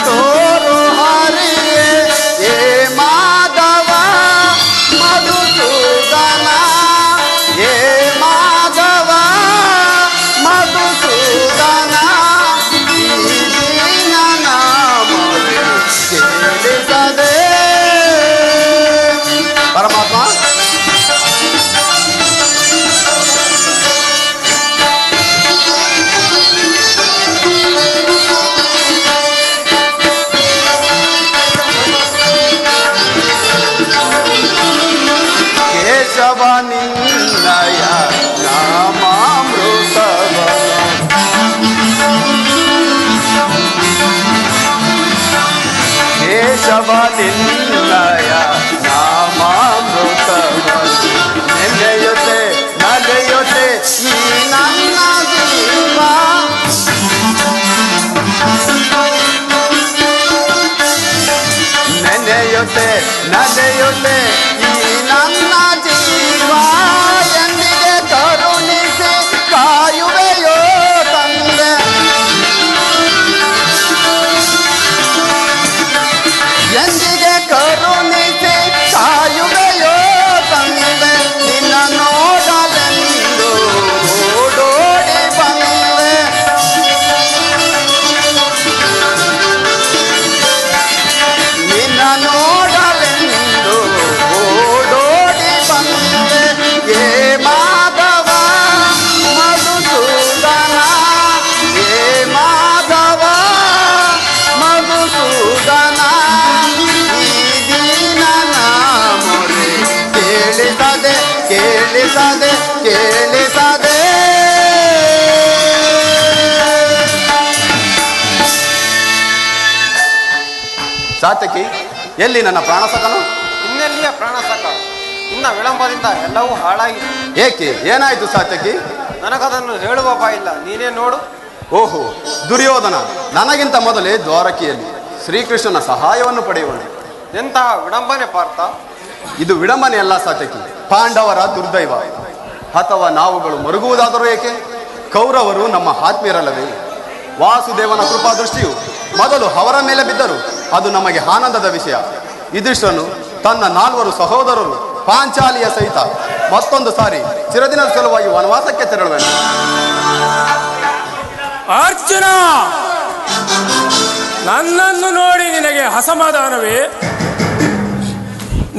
ತೋರು ಹರಿಯೇ ಏ ಮಾಧವ ಮಧುಸೂದನ ಏ ಮಾಧವ ಮಧುಸೂದನ ಈ ದೀನನ ಮೊರೆ ಕೇಳಿಸದೆ. ಪರಮಾತ್ಮ ಕೇಶವ ನಿನ್ನಯ ನಾಮಾಮೃತವನು ಕೇಶವ ನಿನ್ನಯ ನಾಮಾಮೃತವನು ನೆನೆಯುತ್ತೆ ನಡೆಯುತ್ತೆ ಈ ನನ್ನ ಜೀವ ನೆನೆಯುತ್ತೆ ನಡೆಯುತ್ತೆ ಈ ನನ್ನ ಜೀವ ಎಂದಿಗೆ ಕರುಣಿಸಿ ಕಾಯುವೆಯೋ ತಂದೆ ಎಂದಿಗೆ ಕರುಣಿಸಿ ಕಾಯುವೆಯೋ ತಂದೆ ನಿನ್ನ ನೋಡಲೆಂದು ಓಡೋಡಿ ಬಂದೆ ನಿನ್ನ ನೋಡಲೆಂದು ಓಡೋಡಿ ಬಂದೆ ಏ ಮಾಧವ ಮಧುಸೂದನ ಏ ಮಾಧವ ಮಧುಸೂದನ ಈ ದೀನನ ಮೊರೆ ಕೇಳಿಸದೆ ಕೇಳಿಸದೆ ಕೇಳಿಸದೆ. ಸಾತಕಿ ಎಲ್ಲಿ ನನ್ನ ಪ್ರಾಣಸಕನು? ಇನ್ನೆಲ್ಲಿಯ ಪ್ರಾಣಸಕ? ಇನ್ನ ವಿಳಂಬದಿಂದ ಎಲ್ಲವೂ ಹಾಳಾಗಿದೆ. ಏಕೆ ಏನಾಯ್ತು ಸಾತಕಿ? ನನಗದನ್ನು ಹೇಳುವ ಬಾಯಿಲ್ಲ, ನೀನೇ ನೋಡು. ಓಹೋ ದುರ್ಯೋಧನ ನನಗಿಂತ ಮೊದಲೇ ದ್ವಾರಕೆಯಲ್ಲಿ ಶ್ರೀಕೃಷ್ಣನ ಸಹಾಯವನ್ನು ಪಡೆಯುವನು. ಎಂತಹ ವಿಡಂಬನೆ ಪಾರ್ಥ! ಇದು ವಿಡಂಬನೆ ಅಲ್ಲ ಸಾತಕಿ, ಪಾಂಡವರ ದುರ್ದೈವ. ಅಥವಾ ನಾವುಗಳು ಮರುಗುವುದಾದರೂ ಏಕೆ? ಕೌರವರು ನಮ್ಮ ಆತ್ಮೀಯರಲ್ಲವೇ? ವಾಸುದೇವನ ಕೃಪಾ ದೃಷ್ಟಿಯು ಮೊದಲು ಅವರ ಮೇಲೆ ಬಿದ್ದರು, ಅದು ನಮಗೆ ಆನಂದದ ವಿಷಯ. ಯುಧಿಷ್ಠನು ತನ್ನ 4 ಸಹೋದರರು ಪಾಂಚಾಲಿಯ ಸಹಿತ ಮತ್ತೊಂದು ಸಾರಿ ಚಿರದಿನದ ಸಲುವಾಗಿ ವನವಾಸಕ್ಕೆ ತೆರಳುವೆನು. ಅರ್ಜುನ, ನನ್ನನ್ನು ನೋಡಿ ನಿನಗೆ ಅಸಮಾಧಾನವೇ?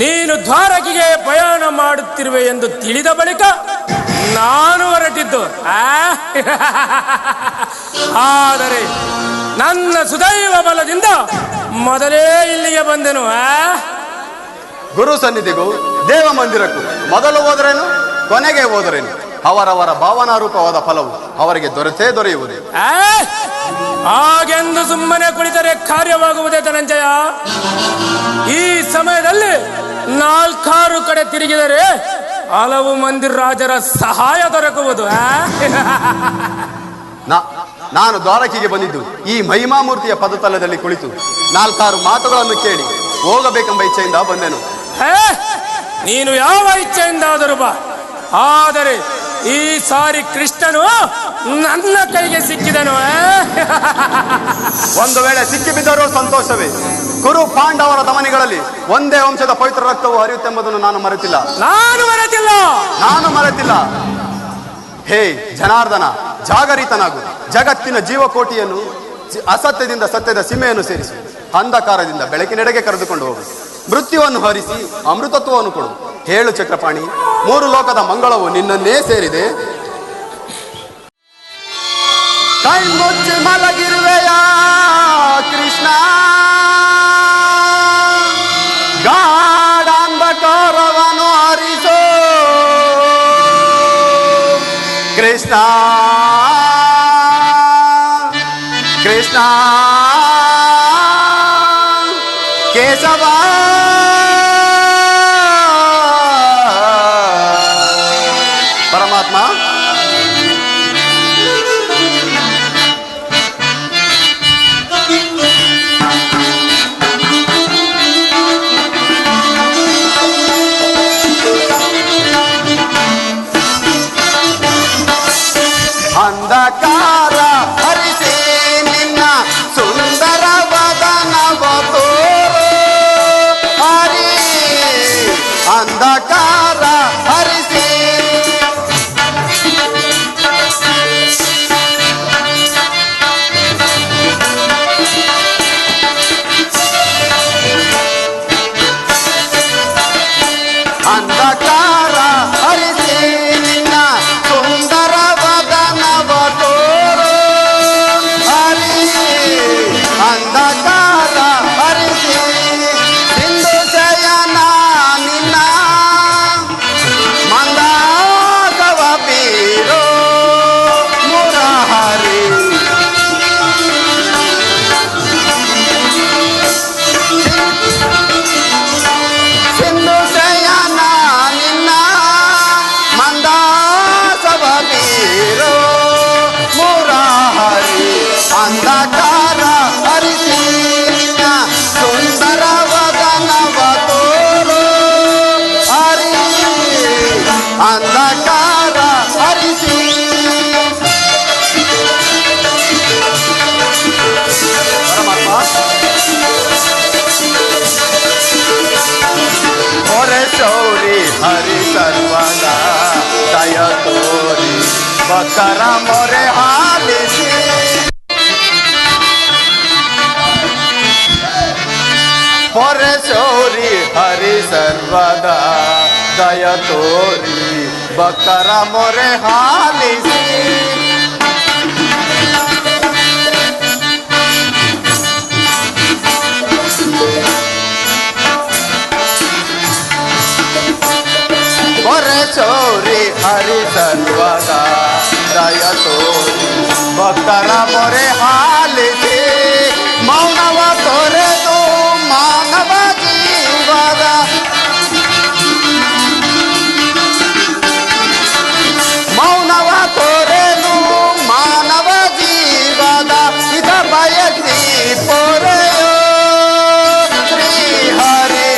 ನೀನು ದ್ವಾರಕೆಗೆ ಪ್ರಯಾಣ ಮಾಡುತ್ತಿರುವೆ ಎಂದು ತಿಳಿದ ಬಳಿಕ ನಾನು ಹೊರಟಿದ್ದು. ಆದರೆ ನನ್ನ ಸುದೈವ ಬಲದಿಂದ ಮೊದಲೇ ಇಲ್ಲಿಗೆ ಬಂದೆನು. ಗುರು ಸನ್ನಿಧಿಗೂ ದೇವ ಮಂದಿರಕ್ಕೂ ಮೊದಲು ಹೋದರೇನು ಕೊನೆಗೆ ಹೋದರೇನು ಅವರವರ ಭಾವನಾರೂಪವಾದ ಫಲವು ಅವರಿಗೆ ದೊರೆತೇ ದೊರೆಯುವುದು. ಹಾಗೆಂದು ಸುಮ್ಮನೆ ಕುಳಿತರೆ ಕಾರ್ಯವಾಗುವುದೇ ಧನಂಜಯ? ಈ ಸಮಯದಲ್ಲಿ 4 ಕಡೆ ತಿರುಗಿದರೆ ಹಲವು ಮಂದಿ ರಾಜರ ಸಹಾಯ ದೊರಕುವುದು. ನಾನು ದ್ವಾರಕೆಗೆ ಬಂದಿದ್ದು ಈ ಮಹಿಮಾಮೂರ್ತಿಯ ಪದತಲದಲ್ಲಿ ಕುಳಿತು 4 ಮಾತುಗಳನ್ನು ಕೇಳಿ ಹೋಗಬೇಕೆಂಬ ಇಚ್ಛೆಯಿಂದ ಬಂದೆನು. ನೀನು ಯಾವ ಇಚ್ಛೆಯಿಂದಾದರೂ ಬಾ, ಆದರೆ ಈ ಸಾರಿ ಕೃಷ್ಣನು ನನ್ನ ಕೈಗೆ ಸಿಕ್ಕಿದನು. ಒಂದು ವೇಳೆ ಸಿಕ್ಕಿಬಿದ್ದರೂ ಸಂತೋಷವೇ. ಕುರು ಪಾಂಡವರ ದಮನಿಗಳಲ್ಲಿ ಒಂದೇ ವಂಶದ ಪವಿತ್ರ ರಕ್ತವು ಹರಿಯುತ್ತೆಂಬುದನ್ನು ನಾನು ಮರೆತಿಲ್ಲ. ಹೇ ಜನಾರ್ದನ, ಜಾಗರಿತನಾಗು. ಜಗತ್ತಿನ ಜೀವಕೋಟಿಯನ್ನು ಅಸತ್ಯದಿಂದ ಸತ್ಯದ ಸೀಮೆಯನ್ನು ಸೇರಿಸು. ಅಂಧಕಾರದಿಂದ ಬೆಳಕಿನೆಡೆಗೆ ಕರೆದುಕೊಂಡು ಹೋಗು. ಮೃತ್ಯುವನ್ನು ಹರಿಸಿ ಅಮೃತತ್ವವನ್ನು ಕೊಡು. ಹೇಳು ಚಕ್ರಪಾಣಿ, 3 ಲೋಕದ ಮಂಗಳವು ನಿನ್ನನ್ನೇ ಸೇರಿದೆ. ಕೈ ಮುಚ್ಚಿ ಮಲಗಿರುವೆಯಾ ಕೃಷ್ಣ, ಗಾಢಾಂಧಕಾರವನ್ನು ಹರಿಸೋ ಕೃಷ್ಣ ಕೃಷ್ಣ ಕೇಶವ. ಪರಮಾತ್ಮ ಅಂಧಕಾರ ಹರಿಸಿ ನಿನ್ನ ಸುಂದರ ವದನ ಹರಿ ಸರ್ವದಾ ದಯ ತೋರಿ ಭಕ್ತರ ಮೊರೆ ಆಲಿಸಿ. ಮೊರೆ ಸೋರಿ ಹರಿ ಸರ್ವದಾ ದಯ ತೋರಿ ಭಕ್ತರ ಮೊರೆ ಆಲಿಸಿ. ಮೊರೆ ಚೋರಿ ಹರಿ ಸರ್ವದಾ ದಯ ತೋರಿ ಭಕ್ತರ ಮೊರೆ ಆಲಿಸಿ. ಮೌನವ ತೊರೆದು ಮಾನವ ಜೀವದ ಮೌನವ ತೊರೆದು ಮಾನವ ಜೀವದ ಇದ ಬಯಸಿ ಪೊರೆಯೋ ಶ್ರೀ ಹರಿ.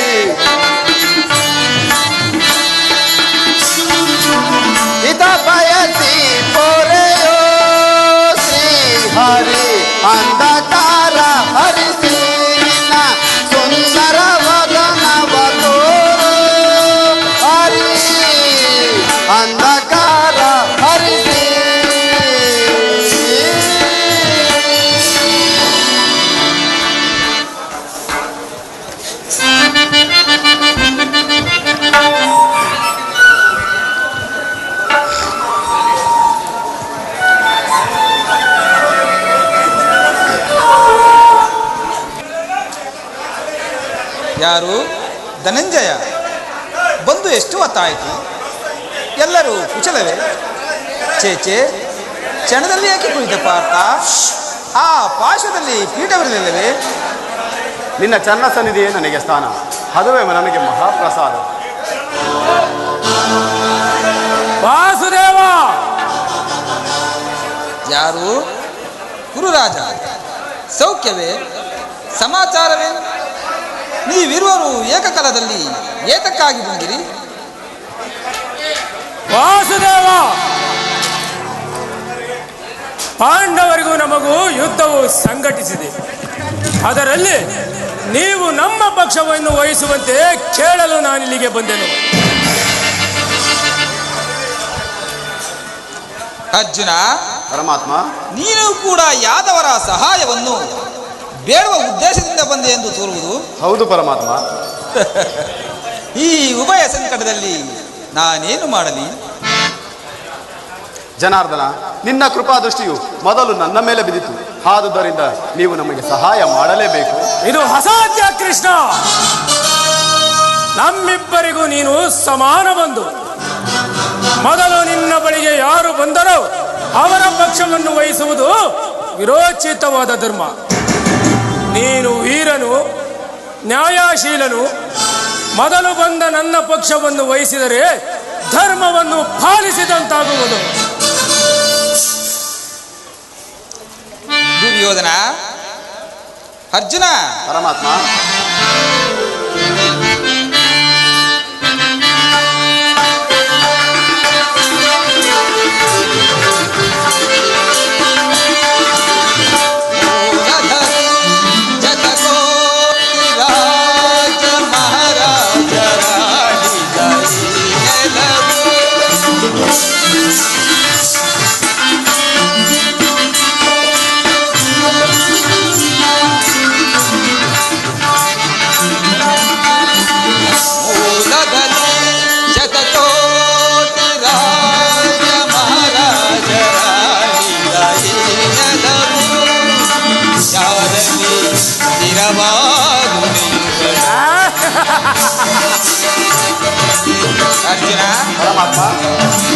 ಇದ ಬಯಸಿ ಪೊರೆಯೋ ಶ್ರೀ ಹರಿ. ಅಂಧಕಾರ ಹರಿಸಿ ನಿನ್ನ ಸುಂದರ ವದನವ ತೋರು ಹರಿ. ಅಂಧಕಾರ ಹರಿಸಿ. ಯಾರು? ಧನಂಜಯ ಬಂದು ಎಷ್ಟು ಹೊತ್ತಾಯಿತು? ಎಲ್ಲರೂ ಕುಶಲವೇ? ಚೇಚೆ, ಕ್ಷಣದಲ್ಲಿ ಯಾಕೆ ಕುಳಿತ ಪಾರ್ಥ? ಆ ಪಾರ್ಶ್ವದಲ್ಲಿ ಪೀಠವಿರಲಿಲ್ಲವೇ? ನಿನ್ನ ಚನ್ನ ಸನ್ನಿಧಿಯೇ ನನಗೆ ಸ್ಥಾನ, ಅದುವೇ ನನಗೆ ಮಹಾಪ್ರಸಾದ. ವಾಸುದೇವ. ಯಾರು? ಗುರುರಾಜ, ಸೌಖ್ಯವೇ? ಸಮಾಚಾರವೇ? ನೀವಿರುವರು ಏಕಕಾಲದಲ್ಲಿ ಏತಕ್ಕಾಗಿ ಬಂದಿರಿ? ವಾಸುದೇವ, ಪಾಂಡವರಿಗೂ ನಮಗೂ ಯುದ್ಧವು ಸಂಘಟಿಸಿದೆ. ಅದರಲ್ಲಿ ನೀವು ನಮ್ಮ ಪಕ್ಷವನ್ನು ವಹಿಸುವಂತೆ ಕೇಳಲು ನಾನಿಲ್ಲಿಗೆ ಬಂದೆನು. ಅರ್ಜುನ, ಪರಮಾತ್ಮ, ನೀನು ಕೂಡ ಯಾದವರ ಸಹಾಯವನ್ನು ಬೇಡುವ ಉದ್ದೇಶದಿಂದ ಬಂದೆ ಎಂದು ತೋರುವುದು? ಹೌದು ಪರಮಾತ್ಮ. ಈ ಉಭಯ ಸಂಕಟದಲ್ಲಿ ನಾನೇನು ಮಾಡಲಿ? ಜನಾರ್ದನ, ನಿನ್ನ ಕೃಪಾ ದೃಷ್ಟಿಯು ಮೊದಲು ನನ್ನ ಮೇಲೆ ಬಿದ್ದಿತು. ಆದುದರಿಂದ ನೀವು ನಮಗೆ ಸಹಾಯ ಮಾಡಲೇಬೇಕು. ಇದು ಅಸಾಧ್ಯ ಕೃಷ್ಣ. ನಮ್ಮಿಬ್ಬರಿಗೂ ನೀನು ಸಮಾನ ಬಂಧು. ಮೊದಲು ನಿನ್ನ ಬಳಿಗೆ ಯಾರು ಬಂದರೋ ಅವರ ಪಕ್ಷವನ್ನು ವಹಿಸುವುದು ವಿರೋಚಿತವಾದ ಧರ್ಮ. ನೀನು ವೀರನು, ನ್ಯಾಯಶೀಲನು. ಮೊದಲು ಬಂದ ನನ್ನ ಪಕ್ಷವನ್ನು ವಹಿಸಿದರೆ ಧರ್ಮವನ್ನು ಪಾಲಿಸಿದಂತಾಗುವುದು. ದುರ್ಯೋಧನ, ಅರ್ಜುನ, ಪರಮಾತ್ಮ, ಅರ್ಜುನ, ಪರಮಾತ್ಮ,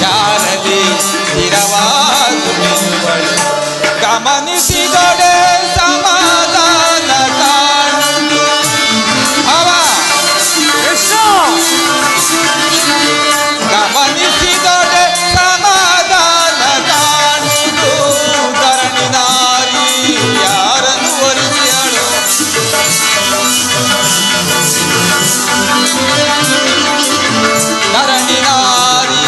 ಯಾರಲ್ಲಿ ಸ್ಥಿರವಾದು ಗಮನಿಸಿದೊಡೆ ಸಮಾಧಾನ ಕಾಣು. ಅವ ಗಮನಿಸಿದೊಡೆ ಸಮಾಧಾನ ಕಾಣುವುದು. ಧರಣಿ ನಾರಿ ಯಾರನ್ನು ಒಲಿಸಿಯಳು? ಧರಣಿ ನಾರಿ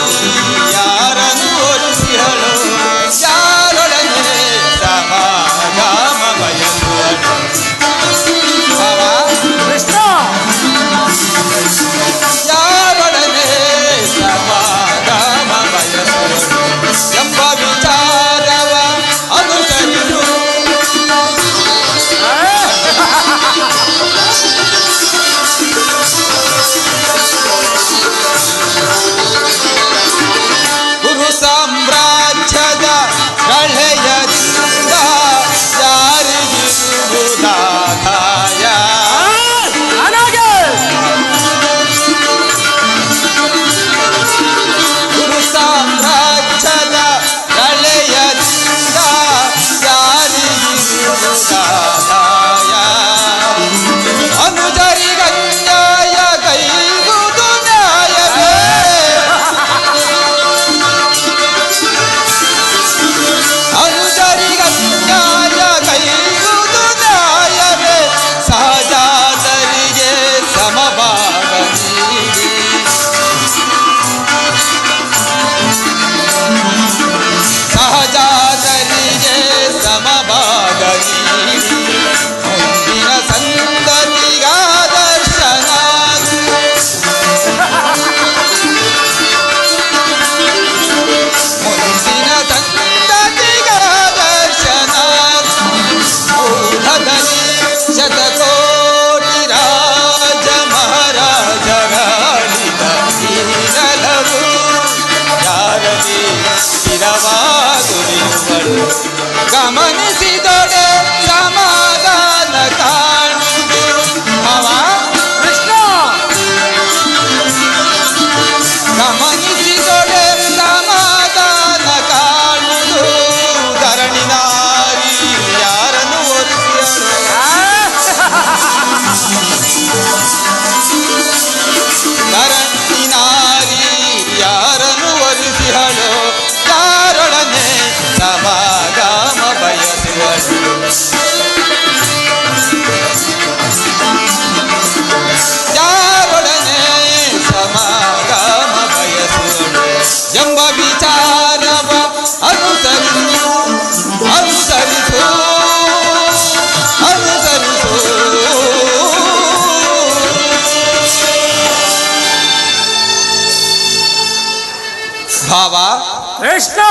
ಕೃಷ್ಣ,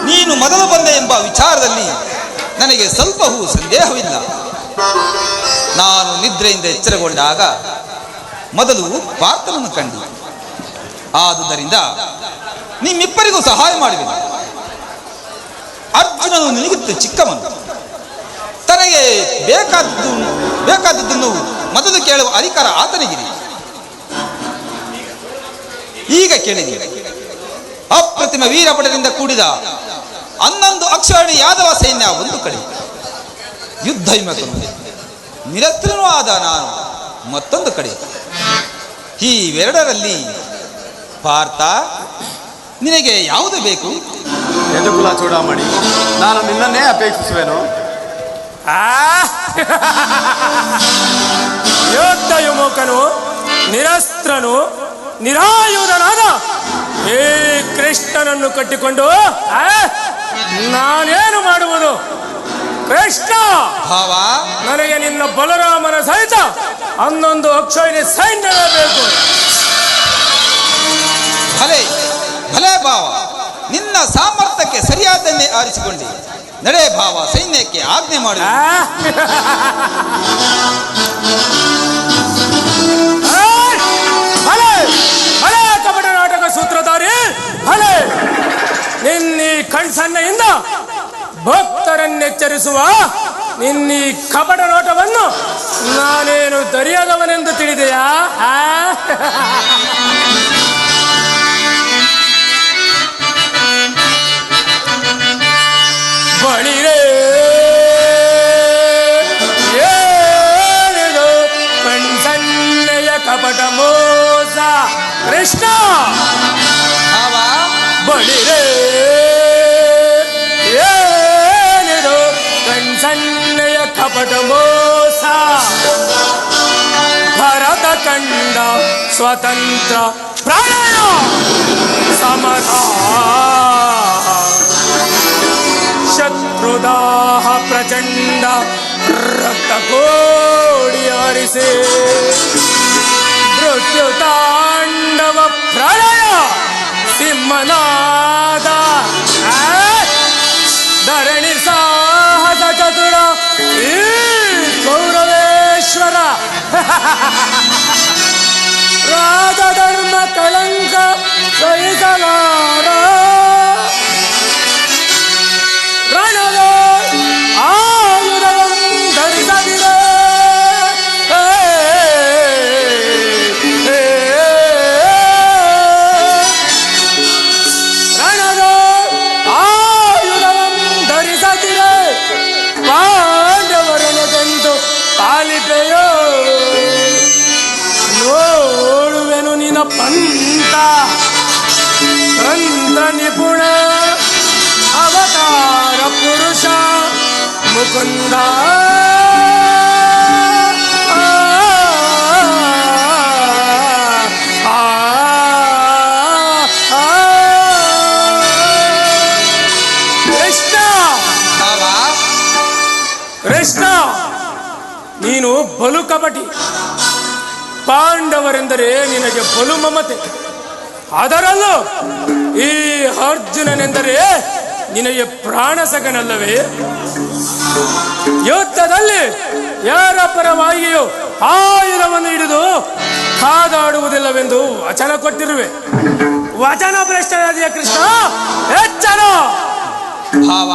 ನೀನು ಮೊದಲು ಬಂದೆ ಎಂಬ ವಿಚಾರದಲ್ಲಿ ನನಗೆ ಸ್ವಲ್ಪವೂ ಸಂದೇಹವಿಲ್ಲ. ನಾನು ನಿದ್ರೆಯಿಂದ ಎಚ್ಚರಗೊಂಡಾಗ ಮೊದಲು ಪಾರ್ಥನನ್ನು ಕಂಡು, ಆದುದರಿಂದ ನಿಮ್ಮಿಬ್ಬರಿಗೂ ಸಹಾಯ ಮಾಡುವೆ. ಅರ್ಜುನನು ನಿನಗಿತ್ತು ಚಿಕ್ಕವನು, ತನಗೆ ಬೇಕಾದದ್ದನ್ನು ಮೊದಲು ಕೇಳುವ ಅಧಿಕಾರ ಆತನಿಗಿದೆ. ಈಗ ಕೇಳಿದೆ, ಅಪ್ರತಿಮ ವೀರಪಟದಿಂದ ಕೂಡಿದ 11 ಅಕ್ಷರಣಿ ಯಾದವ ಸೈನ್ಯ ಒಂದು ಕಡೆ, ಯುದ್ಧ ವಿಮುಖನು ನಿರಸ್ತ್ರನೂ ಆದ ನಾನು ಮತ್ತೊಂದು ಕಡೆ. ಈ ಎರಡರಲ್ಲಿ ಪಾರ್ಥ, ನಿನಗೆ ಯಾವುದು ಬೇಕು? ಯದುಕುಲ ಚೂಡಾಮಣಿ, ನಾನು ನಿನ್ನನ್ನೇ ಅಪೇಕ್ಷಿಸುವೆನು. ಯೋಧ ವಿಮುಖನು, ನಿರಸ್ತ್ರನು, ನಿರಾಯುಧನಾದ ಈ ಕೃಷ್ಣನನ್ನು ಕಟ್ಟಿಕೊಂಡು ನಾನೇನು ಮಾಡುವುದು? ಕೃಷ್ಣ, ಭಾವ, ನನಗೆ ನಿನ್ನ ಬಲರಾಮನ ಸಹಿತ 11 ಅಕ್ಷೋಹಿಣಿ ಸೈನ್ಯವೇ ಬೇಕು. ಭಲೆ ಭಲೆ ಭಾವ, ನಿನ್ನ ಸಾಮರ್ಥ್ಯಕ್ಕೆ ಸರಿಯಾದನ್ನೇ ಆರಿಸಿಕೊಂಡೆ. ನಡೆ ಭಾವ, ಸೈನ್ಯಕ್ಕೆ ಆಜ್ಞೆ ಮಾಡು. ಭಲೆ ಭಲೆ ಕಪಟ ನಾಟಕ ಸೂತ್ರಧಾರಿ, ಭಲೆ ನಿನ್ನೀ ಕಣ್ಸನ್ನೆಯಿಂದ ಭಕ್ತರನ್ನೆಚ್ಚರಿಸುವ ನಿನ್ನೀ ಕಪಟ ನೋಟವನ್ನು ನಾನೇನು ದರಿಯಾದವನೆಂದು ತಿಳಿದೆಯಾ? ಬಳಿರೇ ಏನಿದು ಕಣ್ಸನ್ನೆಯ ಕಪಟ ಮೋಸ ಕೃಷ್ಣ. ಭಾವ, ಬಳಿರೇ ಏನಿದು ಕಣ್ಸನ್ನೆಯ ಕಪಟ ಮೋಸ. ಭರತ ಕಂಡ ಸ್ವತಂತ್ರ ಪ್ರಣಯ ಸಮರ, ಶತ್ರುದಾಹ ಪ್ರಚಂಡ ರಕ್ತ ಕೋಡಿ ಆರಿಸಿ, ಮೃತ್ಯು ತಾಂಡವ ಪ್ರಳಯ ಸಿಂಹನಾದ, ಧರಣಿ ಸಾಹಸ ಚತುರ ಈ ಕೌರವೇಶ್ವರ. ರಾಜಧರ್ಮ ಕಳಂಕ ಸಹಿಸಲಾರ, ರಣದ ಆಯುಧವನ್ನು ಧರಿಸದಿರೆ. ರಣದ ಆಯುಧವನ್ನು ಧರಿಸದಿರೆ ಪಾಂಡವರನೆಂದು ಪಾಲಿಪೆಯೋ. ನೋಡುವೆನು ನಿನ್ನ ಪಂಥ ತಂತ್ರ ನಿಪುಣ, ಅವತಾರ ಪುರುಷ ಮುಕುಂದ. ಕೃಷ್ಣ, ಭಾವ, ಕೃಷ್ಣ, ನೀನು ಬಲು ಕಪಟಿ. ಪಾಂಡವರೆಂದರೆ ನಿನಗೆ ಬಲು ಮಮತೆ. ಅದರಲ್ಲೂ ಈ ಅರ್ಜುನನೆಂದರೆ ನಿನಗೆ ಪ್ರಾಣ ಸಗನಲ್ಲವೇ? ಯುದ್ಧದಲ್ಲಿ ಯಾರ ಪರವಾಗಿಯೂ ಆಯುಧವನ್ನು ಹಿಡಿದು ಕಾದಾಡುವುದಿಲ್ಲವೆಂದು ವಚನ ಕೊಟ್ಟಿರುವೆ. ವಚನ ಭ್ರಷ್ಟರಾದಿಯ ಕೃಷ್ಣ, ಎಚ್ಚರ. ಭಾವ,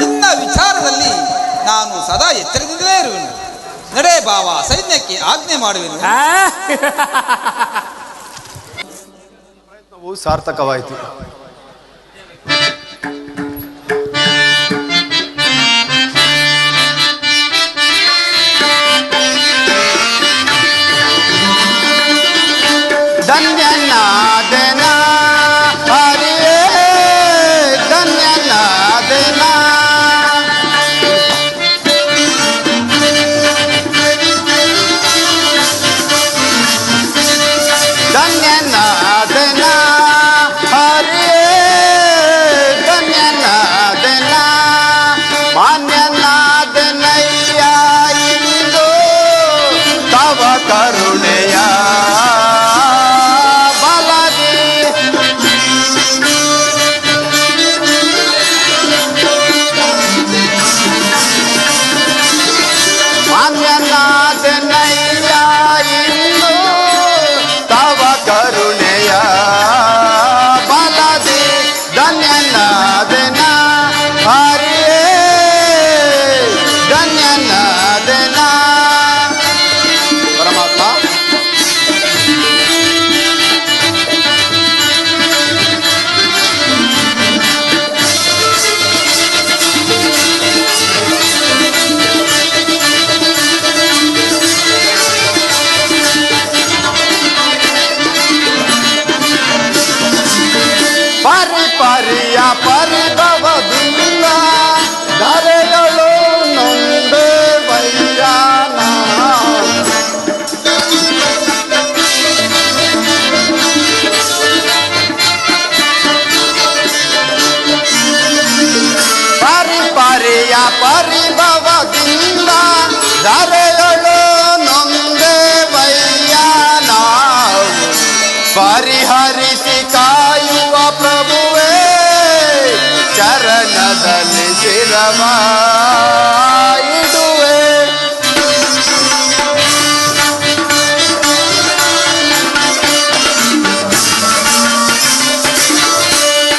ನಿನ್ನ ವಿಚಾರದಲ್ಲಿ ನಾನು ಸದಾ ಎಚ್ಚರದಿಂದಲೇ ಇರುವೆನು. ನಡೆ ಭಾವ, ಸೈನ್ಯಕ್ಕೆ ಆಜ್ಞೆ ಮಾಡುವೆನು. ಪ್ರಯತ್ನವು ಸಾರ್ಥಕವಾಯಿತು. ಧನ್ಯನಾದನ ಹರಿಯೇ ಧನ್ಯನಾದನ, ಧನ್ಯನಾದನ ಹರಿಯೇ ಪರಿಭವದಿಂದ ಧರೆಯಳು ನೊಂದೆ ವಯ್ಯ ನಾವು ಪರಿಹರಿಸಿ ಕಾಯುವ ಪ್ರಭುವೇ ಚರಣದಲ್ಲಿ ಶಿರವ ಇಡುವೆ.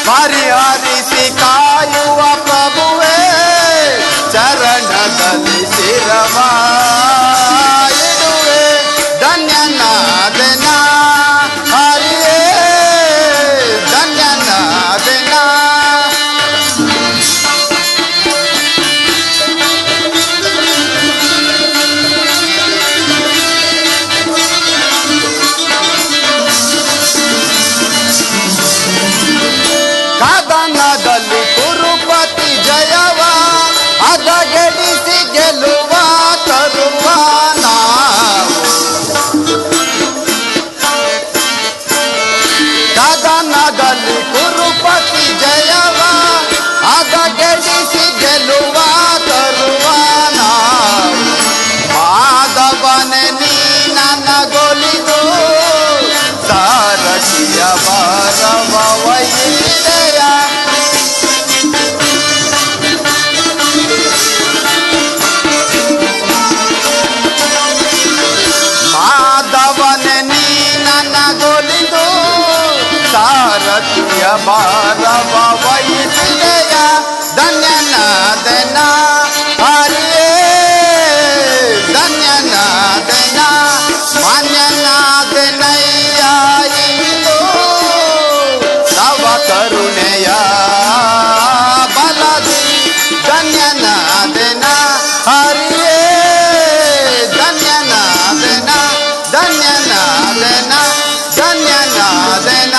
ಪರಿಹರಿಸಿ ಕಾಯುವ ಪ್ರಭುವೇ ಚರಣದಲ್ಲಿ ಶಿರವ ಇಡುವೆ. ಧನ್ಯನಾದೆನ ಹರಿಯೇ ಧನ್ಯನಾದೆನ. ಕದನದಲ್ಲಿ ಕುರುಪತಿ ಜಯವ ಹದಗೆಡಿಸಿ ಗೆಲುವ ತರುವ ನಾವು. ಕದನದಲ್ಲಿ ಕುರುಪತಿ ಜಯವ ಹದಗೆಡಿಸಿ ಗೆಲುವ ತರುವ ನಾವು. ಮಾಧವನೆ ನೀ ನನಗೊಲಿದು ಸಾರಥಿಯ ಭಾರವ ವೈದೆಯ. ಮಾಧವನೆ ನೀ ನನಗೊಲಿದು ಸಾರಥಿಯ ಭಾರವ ವೈದೆಯ. ಧನ್ಯನಾದೆನ ಹರಿಯೇ ಧನ್ಯನಾದೆನ. ಮಾನ್ಯನಾದೆನಯ್ಯ ಇಂದು ತವ ಕರುಣೆಯ ಬಲದಿ. ಧನ್ಯನಾದೆನ ಹರಿಯೇ ಧನ್ಯನಾದೆನ ಧನ್ಯನಾದೆನ ಧನ್ಯನಾದೆನ.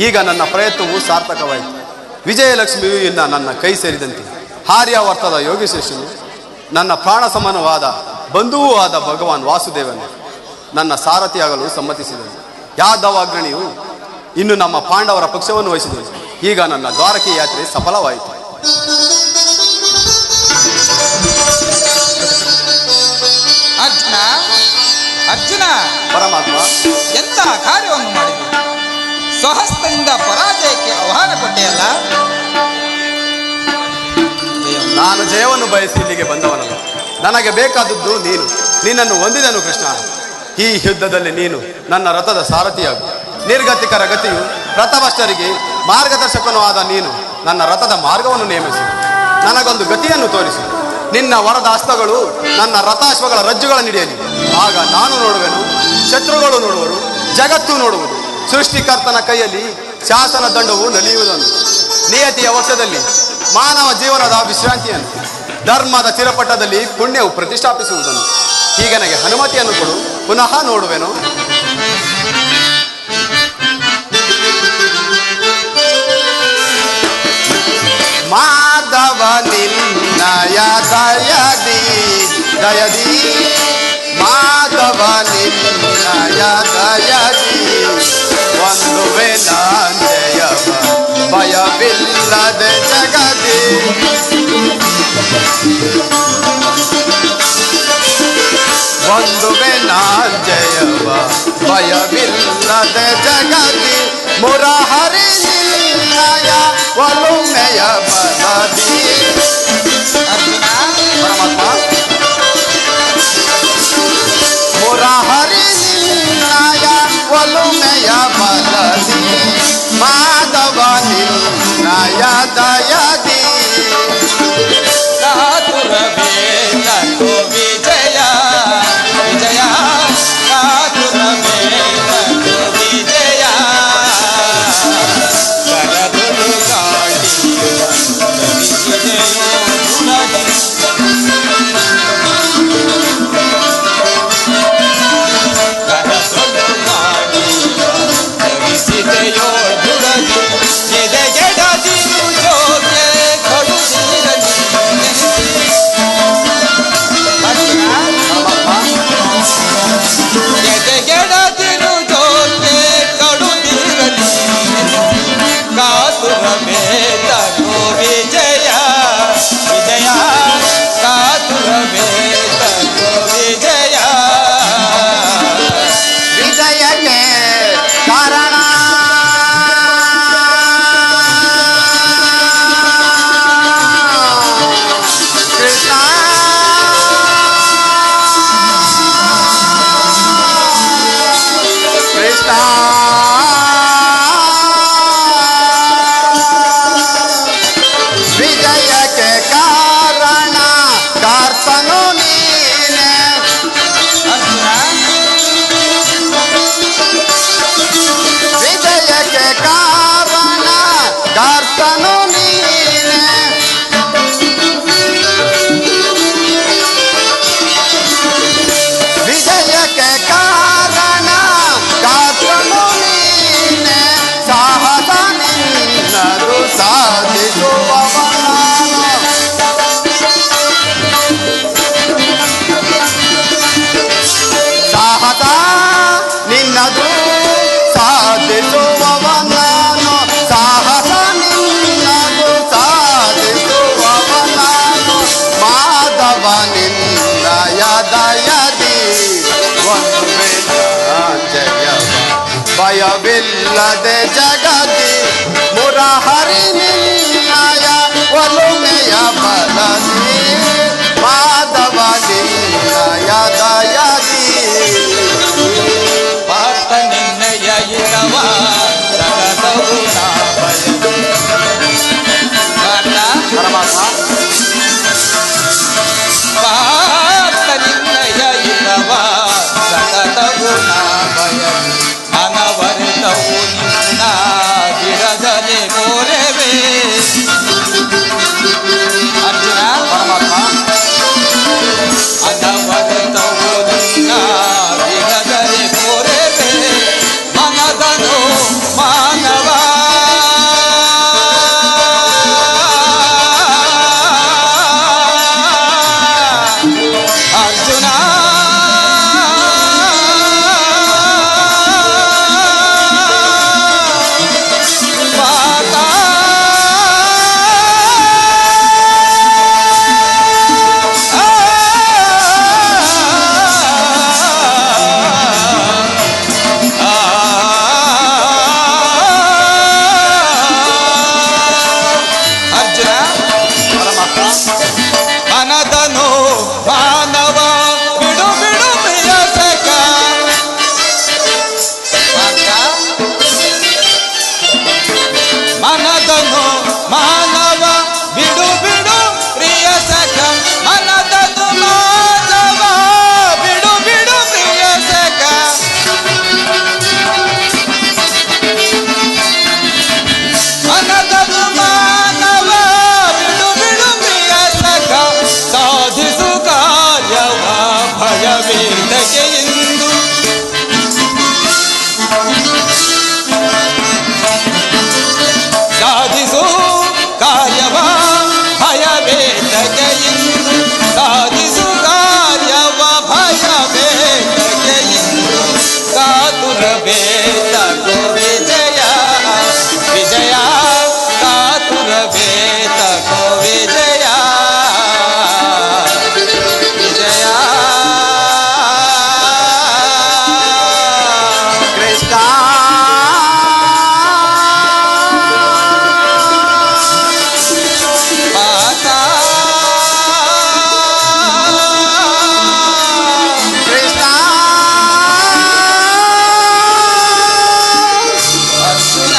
ಈಗ ನನ್ನ ಪ್ರಯತ್ನವು ಸಾರ್ಥಕವಾಯಿತು. ವಿಜಯಲಕ್ಷ್ಮಿಯು ಇನ್ನು ನನ್ನ ಕೈ ಸೇರಿದಂತೆ. ಆರ್ಯಾವರ್ತದ ಯೋಗಶೇಷನು ನನ್ನ ಪ್ರಾಣ ಸಮಾನವಾದ ಬಂಧುವೂ ಆದ ಭಗವಾನ್ ವಾಸುದೇವನು ನನ್ನ ಸಾರಥಿಯಾಗಲು ಸಮ್ಮತಿಸಿದನು. ಯಾದವಾಗ್ರಣಿಯು ಇನ್ನು ನಮ್ಮ ಪಾಂಡವರ ಪಕ್ಷವನ್ನು ವಹಿಸಿದನು. ಈಗ ನನ್ನ ದ್ವಾರಕೆ ಯಾತ್ರೆ ಸಫಲವಾಯಿತು. ಅರ್ಜುನ ಅರ್ಜುನ ಪರಮಾತ್ಮ, ಎಂತ ಕಾರ್ಯವನ್ನು ಮಾಡಿದೆ. ಸ್ವಹಸ್ತದಿಂದ ಪರಾಜಯಕ್ಕೆ ಆಹ್ವಾನ ಕೊಟ್ಟೆಯಲ್ಲ. ನಾನು ಜಯವನ್ನು ಬಯಸಿ ಇಲ್ಲಿಗೆ ಬಂದವನಲ್ಲ. ನನಗೆ ಬೇಕಾದದ್ದು ನೀನು. ನಿನ್ನನ್ನು ಹೊಂದಿದನು ಕೃಷ್ಣ. ಈ ಯುದ್ಧದಲ್ಲಿ ನೀನು ನನ್ನ ರಥದ ಸಾರಥಿಯಾಗು. ನಿರ್ಗತಿಕರ ಗತಿಯು ರಥಭ್ರಷ್ಟರಿಗೆ ಮಾರ್ಗದರ್ಶಕನೂ ಆದ ನೀನು ನನ್ನ ರಥದ ಮಾರ್ಗವನ್ನು ನೇಮಿಸು. ನನಗೊಂದು ಗತಿಯನ್ನು ತೋರಿಸು. ನಿನ್ನ ವರದ ಹಸ್ತಗಳು ನನ್ನ ರಥಾಶ್ವಗಳ ರಜ್ಜುಗಳನ್ನು ಹಿಡಿಯಲಿ. ಆಗ ನಾನು ನೋಡುವೆನು, ಶತ್ರುಗಳು ನೋಡುವರು, ಜಗತ್ತು ನೋಡುವುದು. ಸೃಷ್ಟಿಕರ್ತನ ಕೈಯಲ್ಲಿ ಶಾಸನ ದಂಡವು ನಲಿಯುವುದನ್ನು, ನಿಯತಿಯ ವಶದಲ್ಲಿ ಮಾನವ ಜೀವನದ ವಿಶ್ರಾಂತಿಯನ್ನು, ಧರ್ಮದ ಚಿರಪಟ್ಟದಲ್ಲಿ ಪುಣ್ಯವು ಪ್ರತಿಷ್ಠಾಪಿಸುವುದನ್ನು. ಈಗ ನನಗೆ ಅನುಮತಿಯನ್ನು ಕೊಡು, ಪುನಃ ನೋಡುವೆನು. ಮಾಧವ ನಿನ್ನಯ ದಯದಿ ದಯದಿ. ಮಾಧವ ನಿನ್ನಯ ದಯದಿ ಒಂದುವೆ ನಾಂಜಯವ ಭಯವಿಲ್ಲದೆ ಜಗದಿ. ಒಂದುವೆ ನಾಂಜಯವ ಭಯವಿಲ್ಲದೆ ಜಗದಿ. ಮುರಹರಿ ನಿನ್ನಯ ಒಲುಮೆಯ ಬಲದಿ. ಪರಮಾತ್ಮ, ಮುರಹರಿ ನಿನ್ನಯ ಒಲುಮೆಯ ಬಲದಿ. ಮಾಧವ ನಿನ್ನಯ ದಯದಿ. ಕಾತುರವೇನೋ ವಿಜಯ ವಿಜಯ. ಕಾತುರವೇನೋ ವಿಜಯ. ಕರದುಲು ಗಾಳಿಯು ವಿಜಯೋ ದುರದಿ. ಕರದುಲು ಗಾಳಿಯು ವಿಜಯೋ ದುರದಿ. ಎದೆಗೆಡದಿರು ಜೋಗ ಸಾಧಿಸುವವ ನಾನು ಸಾಹಸ ನಿನ್ನದು ಸಾಧಿಸುವವ ನಾನು ಮಾಧವ ನಿನ್ನಯ ದಯದಿ ಒಂದು ಜಯವ ಭಯವಿಲ್ಲದೆ ಜಗದಿ ಮುರಹರಿ ನಿನ್ನಯ ಒಲುಮೆಯ ಬಲದಿ ಮಾಧವ ನಿನ್ನಯ ದಯದಿ ಪಾತ ನಿನ್ನಯ ಇರವ ಸಗದವು ಪರಮಾತ್ಮ ಪಾತ ನಿನ್ನಯ ಇರವ ಸಗದವು ಭಯ ಅನವರಿತವು ನಿನ್ನ ಬಿಡದಲೆ ಕೋರೆವೆ ಅರ್ಜುನ ಪರಮಾತ್ಮ ಅನವರಿತವು ನಿನ್ನ ಬಿಡದಲೆ ಕೋರೆವೆ ಮನದನು ಮಾನವ ಅರ್ಜುನ ಅರ್ಜುನ ಮನದನು ಮಾನವ ಬಿಡು ಬಿಡು ಪ್ರಿಯ ಸಖ ಮನದನು ಮಾನವ ಬಿಡು ಬಿಡು ಪ್ರಿಯ ಸಖ ಮನದನು ಮಾನವ ಬಿಡು ಬಿಡು ಪ್ರಿಯ ಸಖ ಮನದನು ಮಾನವ ಬಿಡು ಬಿಡು ಪ್ರಿಯ ಸಖ ಸಾಧಿಸು ಕಾರ್ಯವ ಭಯವೇದಕ್ಕೆ ಎಂದು ಸಾಧಿಸು ಕಾರ್ಯವ ಭಯವೇದಕ್ಕೆ ಎಂದು ಸಾಧಿಸು ಕಾರ್ಯವ ಭಯವೇದಕ್ಕೆ ಎಂದು ಕಾತುರಬೇತಕೋ ವಿಜಯ ವಿಜಯ ಕಾತುರಬೇತಕೋ ವಿಜಯ ವಿಜಯ ಕೃಷ್ಣ ಪಾತ ಕೃಷ್ಣ ಅರ್ಜುನ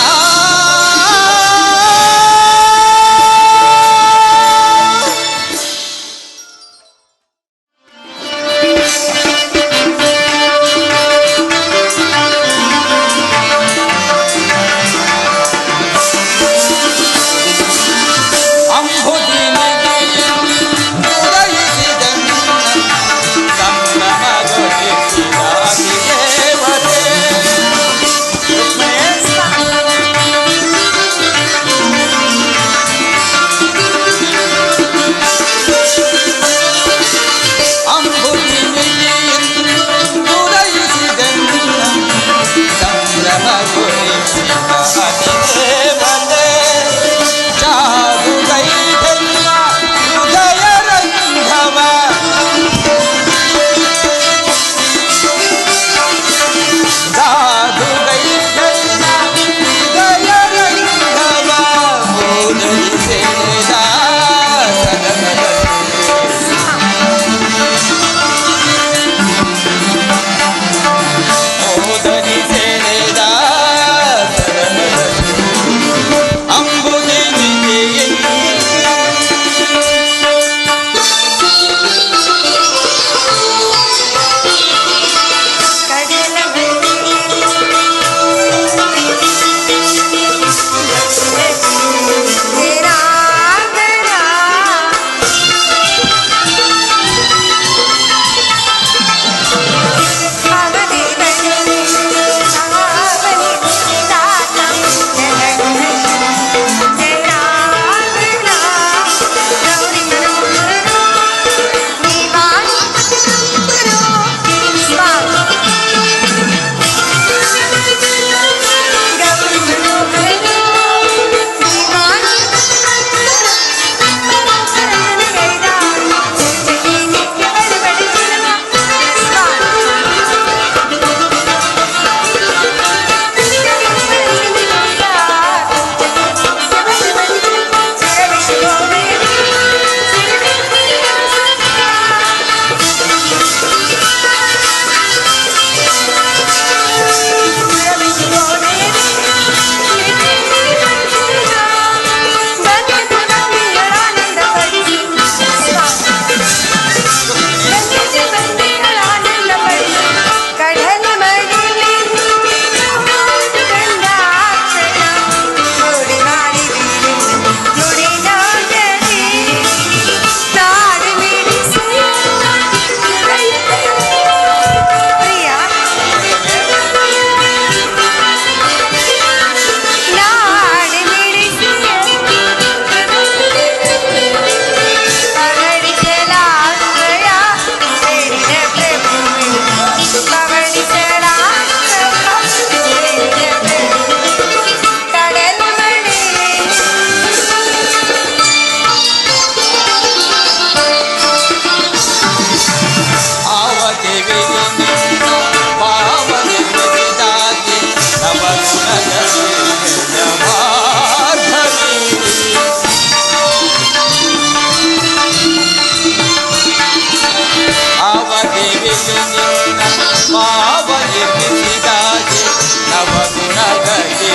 ನವಗುಣಗಳಿಗೆ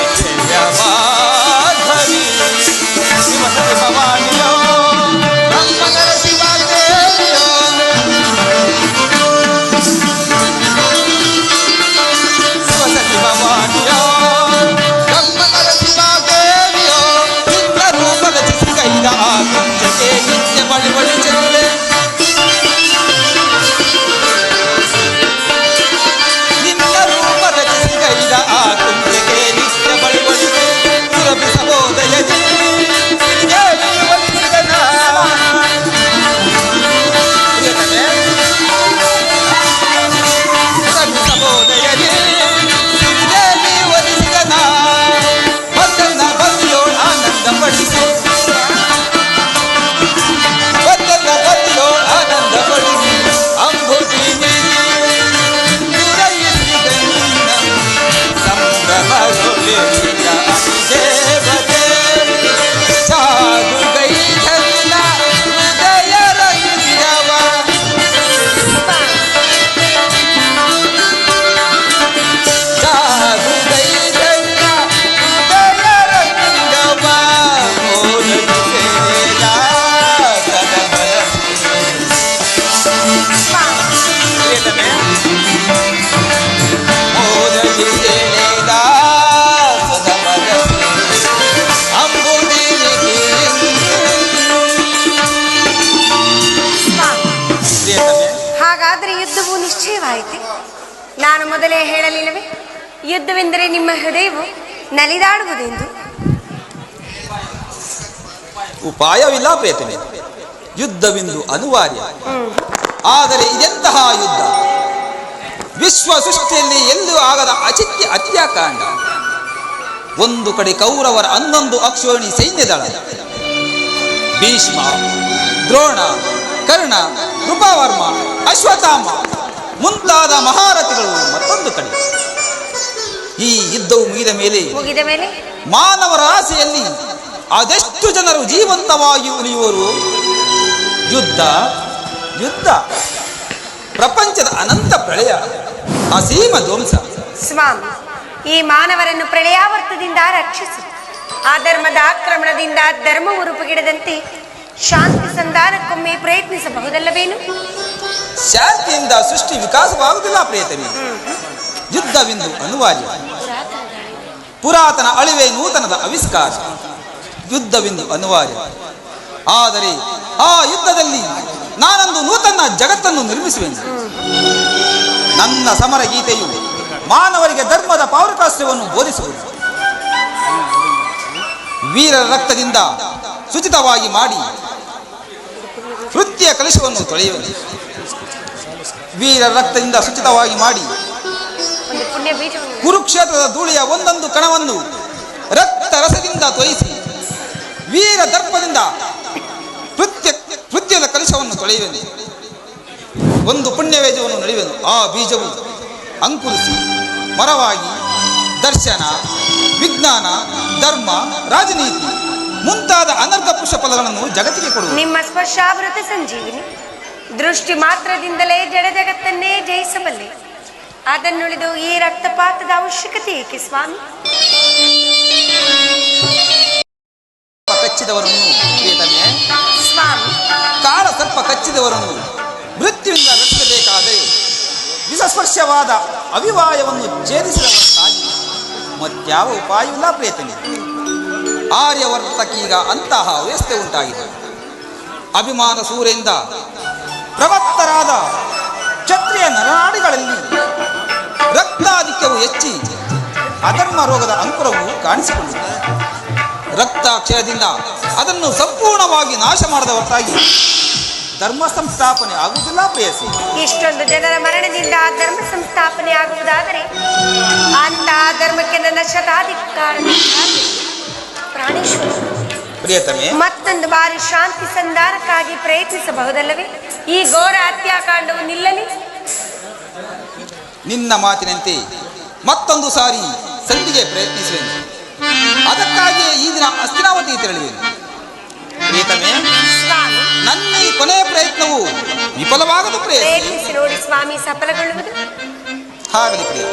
ಜಯಮಾಧವಿ ಶಿವಸತಿ ಭವಾನಿಯೋ ಬ್ರಹ್ಮನರ ಶಿವದೇವಿಯೋ ಶಿವಸತಿ ಭವಾನಿಯೋ ಬ್ರಹ್ಮನರ ಶಿವದೇವಿಯೋ ನಿನ್ನ ರೂಪ ರಚಿಸಿ ಕೈದ ಆ ಕುಂಚಕ್ಕೆ ನಿತ್ಯ ಬಳಿ ಬಳಿ ಚೆಲ್ಲೆ ಆ ಕುಂಚಕ್ಕೆ ನಿತ್ಯ ಬಳಿ ಬಳಿ ಸುರಭಿ ಸಹೋದಯದಿ ಒಲಿಸಿದನ ಸುರಭಿ ಸಹೋದಯದಿ ಒಲಿಸಿದನ ಬದ್ದನ ಬದಿಯೋಳ ಆನಂದ ಪಡಿಸಿ ಬದ್ದನ ಬದಿಯೋಳ ಆನಂದ ಪಡಿಸಿ ಅಂಬುದಿ ದೇವತೆ ಸಾಧು ಗೈಧನ್ನ ಹೃದಯ ರಂಗವ ಸಾಧು ಗೈಧನ್ನ ಹೃದಯ ರಂಗವ ಮೋದಗಿ ಸೇದ ಕದಬಲ ಮೋದಗಿ ಸೇದ ಹಾಗಾದರೆ ಯುದ್ಧವು ನಿಶ್ಚಯವಾಯಿತು. ನಾನು ಮೊದಲೇ ಹೇಳಲಿಲ್ಲವೇ, ಯುದ್ಧವೆಂದರೆ ನಿಮ್ಮ ಹೃದಯವು ನಲಿದಾಡುವುದೆಂದು. ಉಪಾಯವಿಲ್ಲ ಪ್ರೇತನೆ, ಯುದ್ಧವೆಂದು ಅನಿವಾರ್ಯ. ಆದರೆ ಇದೆಂತಹ ಯುದ್ಧ? ವಿಶ್ವ ಸೃಷ್ಟಿಯಲ್ಲಿ ಎಲ್ಲೂ ಆಗದ ಅಚಿತ್ಯ ಹತ್ಯಾಕಾಂಡ. ಒಂದು ಕಡೆ ಕೌರವರ 11 ಅಕ್ಷೋಣಿ ಸೈನ್ಯದಳ, ಭೀಷ್ಮ, ದ್ರೋಣ, ಕರ್ಣ, ಕೃಪಾವರ್ಮ, ಅಶ್ವತ್ಥಾಮ ಮುಂತಾದ ಮಹಾರಥಿಗಳು ಮತ್ತೊಂದು ಕಡೆ. ಈ ಯುದ್ಧವು ಮುಗಿದ ಮೇಲೆ ಮಾನವರ ಆಸೆಯಲ್ಲಿ ಅದೆಷ್ಟು ಜನರು ಜೀವಂತವಾಗಿ ಉಳಿಯುವರು? ಯುದ್ಧ ಯುದ್ಧ ಪ್ರಪಂಚದ ಅನಂತ ಪ್ರಳಯ, ಅಸೀಮ ಧ್ವಂಸ. ಸ್ವಾಮಿ, ಈ ಮಾನವರನ್ನು ಪ್ರಳಯಾವರ್ತದಿಂದ ರಕ್ಷಿಸಿ ಆ ಧರ್ಮದ ಆಕ್ರಮಣದಿಂದ ಧರ್ಮವು ರೂಪುಗಿಡದಂತೆ ಶಾಂತಿ ಸಂಧಾನಕ್ಕೊಮ್ಮೆ ಪ್ರಯತ್ನಿಸಬಹುದಲ್ಲವೇನು? ಶಾಂತಿಯಿಂದ ಸೃಷ್ಟಿ ವಿಕಾಸವಾಗುವುದಿಲ್ಲ ಪ್ರೇತನೆ. ಯುದ್ಧವೆಂದು ಅನಿವಾರ್ಯ. ಪುರಾತನ ಅಳಿವೆ ನೂತನದ ಆವಿಷ್ಕಾರ. ಯುದ್ಧವೆಂದು ಅನಿವಾರ್ಯ. ಆದರೆ ಆ ಯುದ್ಧದಲ್ಲಿ ನಾನೊಂದು ನೂತನ ಜಗತ್ತನ್ನು ನಿರ್ಮಿಸುವೆನು. ನನ್ನ ಸಮರ ಗೀತೆಯು ಮಾನವರಿಗೆ ಧರ್ಮದ ಪೌರಕಾಸ್ಯವನ್ನು ಬೋಧಿಸುವುದು. ವೀರರ ರಕ್ತದಿಂದ ಶುಚಿತವಾಗಿ ಮಾಡಿ ಕೃತ್ಯ ಕಲುಷವನ್ನು ತೊಳೆಯುವುದು. ವೀರರ ರಕ್ತದಿಂದ ಶುಚಿತವಾಗಿ ಮಾಡಿ ಕುರುಕ್ಷೇತ್ರದ ಧೂಳಿಯ ಒಂದೊಂದು ಕಣವನ್ನು ರಕ್ತ ರಸದಿಂದ ತೊಯಿಸಿ ವೀರ ದರ್ಪದಿಂದ ಕೃತ್ಯದ ಕಲುಷವನ್ನು ತೊಳೆಯುವೆನು. ಒಂದು ಪುಣ್ಯ ಬೀಜವನ್ನು ನಡೆಯುವೆನು. ಆ ಬೀಜವು ಅಂಕುರಿಸಿ ಮರವಾಗಿ ದರ್ಶನ, ವಿಜ್ಞಾನ, ಧರ್ಮ, ರಾಜನೀತಿ ಮುಂತಾದ ಅನರ್ಘ ಪುರುಷ ಫಲಗಳನ್ನು ಜಗತ್ತಿಗೆ ಕೊಡುವುದು. ನಿಮ್ಮ ಸ್ಪರ್ಶಾವೃತ ಸಂಜೀವಿನಿ ದೃಷ್ಟಿ ಮಾತ್ರದಿಂದಲೇ ಜಡ ಜಗತ್ತನ್ನೇ ಜಯಿಸಬಲ್ಲೆ. ಅದನ್ನುಳಿದು ಈ ರಕ್ತಪಾತದ ಅವಶ್ಯಕತೆ ಏಕೆ ಸ್ವಾಮಿ? ಕಚ್ಚಿದವರನ್ನು ಸ್ವಾಮಿ, ಕಾಳ ಸರ್ಪ ಕಚ್ಚಿದವರನ್ನು ಮೃತ್ಯುವಿಂದ ರಕ್ಷಿಸಬೇಕಾದರೆ ವಿಷಸ್ಪರ್ಶವಾದ ಅವಿವಾಯವನ್ನು ಛೇದಿಸಿದವರಾಗಿ ಮತ್ಯಾವ ಉಪಾಯವಿಲ್ಲ ಪ್ರೇತನೆ. ಆರ್ಯವರ್ತಕೀಗ ಅಂತಹ ವ್ಯವಸ್ಥೆ ಉಂಟಾಗಿದೆ. ಅಭಿಮಾನ ಸೂರ್ಯದಿಂದ ಪ್ರವಕ್ತರಾದ ಕ್ಷತ್ರಿಯ ನರನಾಡಿಗಳಲ್ಲಿ ರಕ್ತಾಧಿಕ್ಯವು ಹೆಚ್ಚಿ ಅಧರ್ಮ ರೋಗದ ಅಂಕುರವು ಕಾಣಿಸಿಕೊಂಡಿದೆ. ರಕ್ತಾಕ್ಷಯದಿಂದ ಅದನ್ನು ಸಂಪೂರ್ಣವಾಗಿ ನಾಶ ಮಾಡದ ಹೊರತಾಗಿ ಧರ್ಮ ಸಂಸ್ಥಾಪನೆ ಆಗುವುದಿಲ್ಲ ಪ್ರೇಯಸಿ. ಇಷ್ಟೊಂದು ಜನರ ಮರಣದಿಂದ ಧರ್ಮ ಸಂಸ್ಥಾಪನೆ ಆಗುವುದಾದರೆ ಅಂತಹ ಧರ್ಮಕ್ಕೆ ನನ್ನ ಶತಾಧಿಕಾರ ಪ್ರಾಣೇಶ್ವರ ಪ್ರಿಯತಮೆ, ಮತ್ತೊಂದು ಬಾರಿ ಶಾಂತಿ ಸಂಧಾನಕ್ಕಾಗಿ ಪ್ರಯತ್ನಿಸಬಹುದಲ್ಲವೇ? ಈ ಘೋರ ಹತ್ಯಾಕಾಂಡವು ನಿಲ್ಲಲಿ. ನಿನ್ನ ಮಾತಿನಂತೆ ಮತ್ತೊಂದು ಸಾರಿ ಸಂಧಿಗೆ ಪ್ರಯತ್ನಿಸುವೆನು. ಅದಕ್ಕಾಗಿಯೇ ಈ ದಿನ ಹಸ್ತಿನಾವತಿ ತೆರಳುವೆನು. ಪ್ರಿಯತಮೆ, ನನ್ನ ಈ ಕೊನೆಯ ಪ್ರಯತ್ನವು ವಿಫಲವಾಗದು. ಪ್ರಯತ್ನಿಸಿ ನೋಡಿ ಸ್ವಾಮಿ, ಸಫಲಗೊಳ್ಳುವುದು. ಹಾಗಲಿ ಪ್ರಿಯ.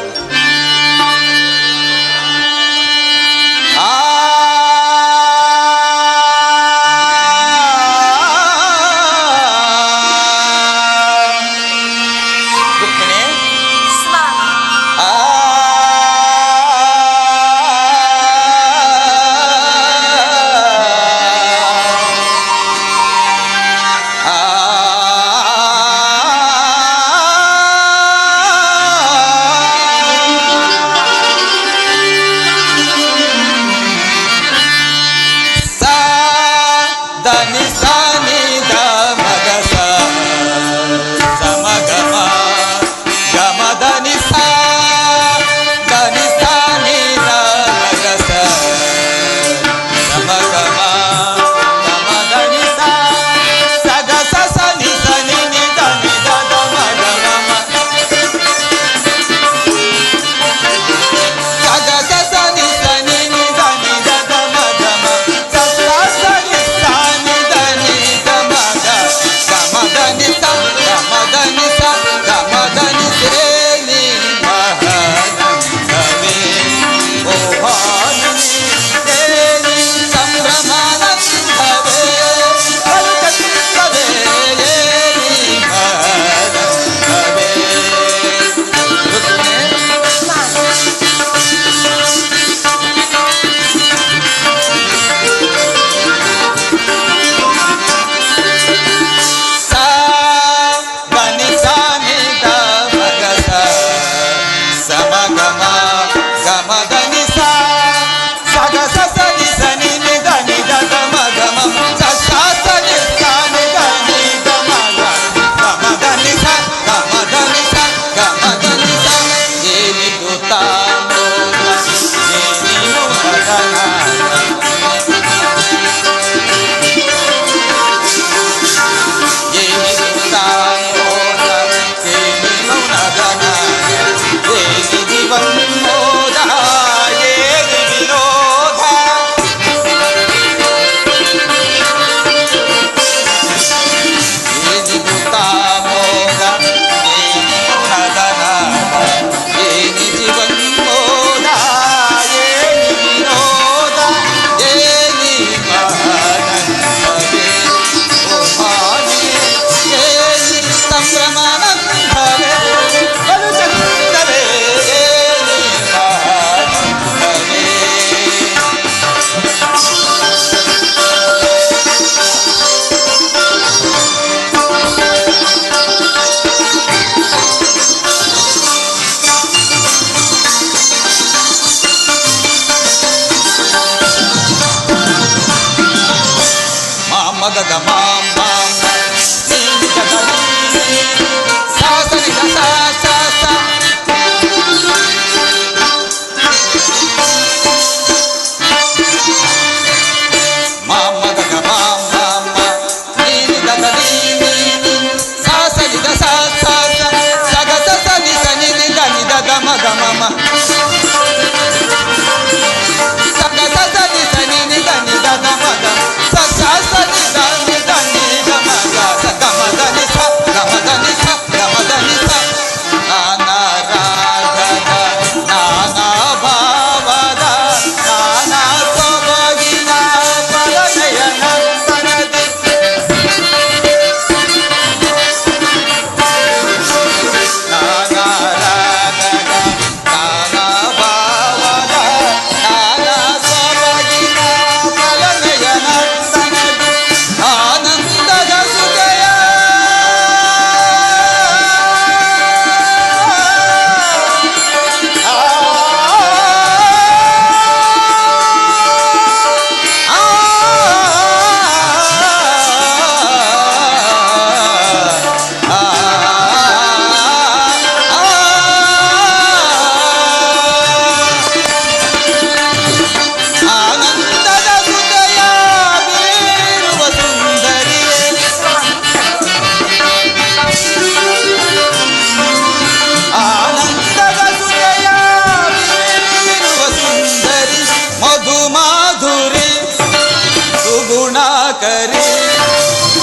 ಸುಗುಣಾಕರಿ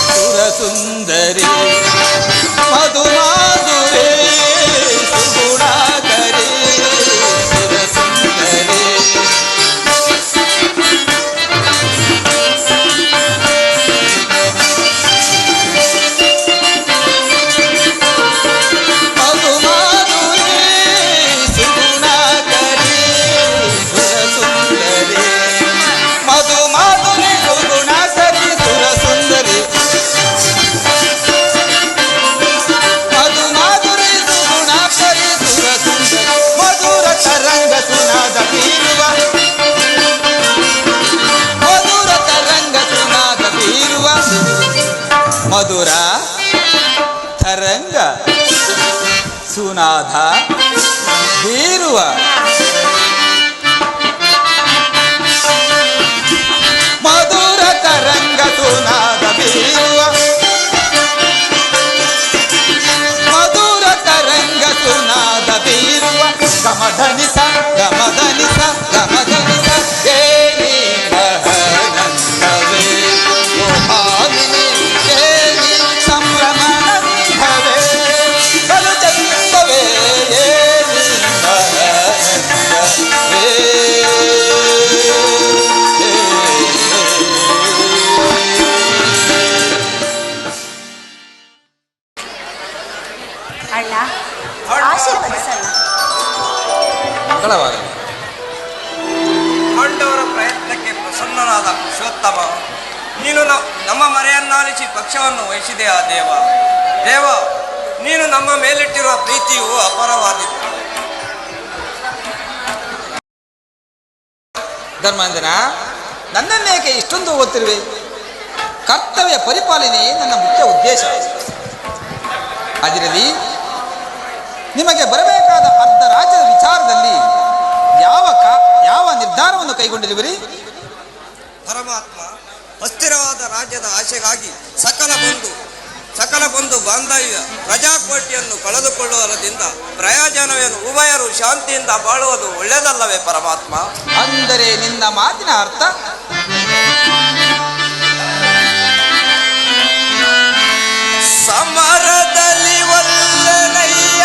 ಸುರಸುಂದರಿ ಮಧುಮಾಧುರೇ ಸುಗುಣಾಕರಿ ಸುರಸುಂದರಿ ಮಧುರ ತರಂಗ ಸುನಾದ ಬೀರುವ ಮಧುರ ತರಂಗ ಸುನಾದ ಬೀರುವ ಮಧುರ ತರಂಗ ಸುನಾದ ಬೀರುವ ಗಮಧನಿಸ ಗಮಧನಿಸ ಗಮಧನಿಸ ಅಣ್ಣ ಆಶೀರ್ವದಿಸಣ್ಣ. ಮಂಗಳವಾಗಲಿ. ಪಾಂಡವರ ಪ್ರಯತ್ನಕ್ಕೆ ಪ್ರಸನ್ನನಾದ ಪುರುಷೋತ್ತಮ, ನೀನು ನಮ್ಮ ಮರೆಯನ್ನಾಲಿಸಿ ಪಕ್ಷವನ್ನು ವಹಿಸಿದೆಯಾ ದೇವ. ದೇವ, ನೀನು ನಮ್ಮ ಮೇಲಿಟ್ಟಿರುವ ಪ್ರೀತಿಯು ಅಪಾರವಾದಿತ್ತು. ಧರ್ಮೇಂದ್ರ, ನನ್ನನ್ನೇಕೆ ಇಷ್ಟೊಂದು ಓದ್ತಿರುವೆ? ಕರ್ತವ್ಯ ಪರಿಪಾಲನೆಯೇ ನನ್ನ ಮುಖ್ಯ ಉದ್ದೇಶ. ಅದಿರಲಿ, ನಿಮಗೆ ಬರಬೇಕಾದ ಅರ್ಧ ರಾಜ್ಯದ ವಿಚಾರದಲ್ಲಿ ಯಾವ ನಿರ್ಧಾರವನ್ನು ಕೈಗೊಂಡಿರುವಿರಿ? ಪರಮಾತ್ಮ, ಅಸ್ಥಿರವಾದ ರಾಜ್ಯದ ಆಶೆಗಾಗಿ ಸಕಲ ಬಂಧು ಬಾಂಧವ್ಯ ಪ್ರಜಾಕೋಟಿಯನ್ನು ಕಳೆದುಕೊಳ್ಳುವುದರಿಂದ ಪ್ರಯೋಜನವೇನು? ಉಭಯರು ಶಾಂತಿಯಿಂದ ಬಾಳುವುದು ಒಳ್ಳೆಯದಲ್ಲವೇ ಪರಮಾತ್ಮ? ಅಂದರೆ ನಿನ್ನ ಮಾತಿನ ಅರ್ಥ ಸಮರದಲ್ಲಿ ಒಲ್ಲೆನಯ್ಯ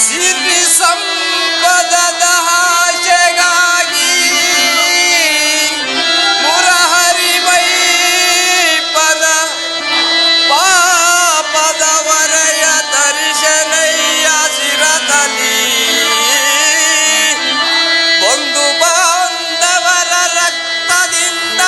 ಸಿರಿ ಸಂಪದದ ಆಶೆಗಾಗಿ ಮುರಹರಿವೈ ಪದ ಪಾಪದ ವರಯ ದರ್ಶನಯ್ಯ ಶಿರದಲ್ಲಿ ಬಂಧು ಬಾಂಧವರ ರಕ್ತದಿಂದ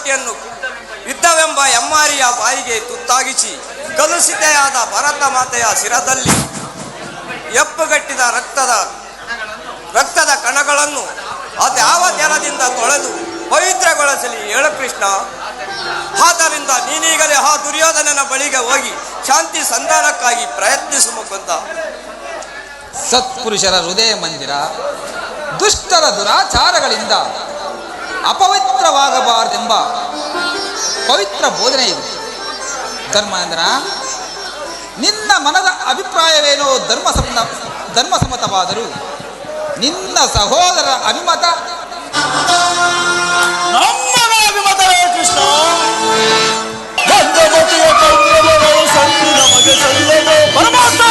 ರೊಟ್ಟಿಯನ್ನು ಯುದ್ಧವೆಂಬ ಎಮ್ಮಾರಿಯ ಬಾಯಿಗೆ ತುತ್ತಾಗಿಸಿ ಕಲುಷಿತೆಯಾದ ಭರತ ಮಾತೆಯ ಶಿರದಲ್ಲಿ ಎಪ್ಪುಗಟ್ಟಿದ ರಕ್ತದ ಕಣಗಳನ್ನು ಅದ್ಯಾವ ಜಲದಿಂದ ತೊಳೆದು ಪವಿತ್ರಗೊಳಿಸಲಿ ಹೇಳು ಕೃಷ್ಣ. ಆದ್ದರಿಂದ ನೀನೀಗಲೇ ಆ ದುರ್ಯೋಧನನ ಬಳಿಗೆ ಹೋಗಿ ಶಾಂತಿ ಸಂಧಾನಕ್ಕಾಗಿ ಪ್ರಯತ್ನಿಸು ಮುಕುಂದ. ಸತ್ಪುರುಷರ ಹೃದಯ ಮಂದಿರ ದುಷ್ಟರ ದುರಾಚಾರಗಳಿಂದ ಅಪವಿತ್ರವಾಗಬಾರದೆಂಬ ಪವಿತ್ರ ಬೋಧನೆ ಇದೆ. ಧರ್ಮನಂದನ, ನಿನ್ನ ಮನದ ಅಭಿಪ್ರಾಯವೇನೋ ಧರ್ಮಸಮ್ಮತವಾದರೂ ನಿನ್ನ ಸಹೋದರರ ಅಭಿಮತ ನಮ್ಮನ ಅಭಿಮತವೇ ಕೃಷ್ಣ. ಪರಮಾತ್ಮ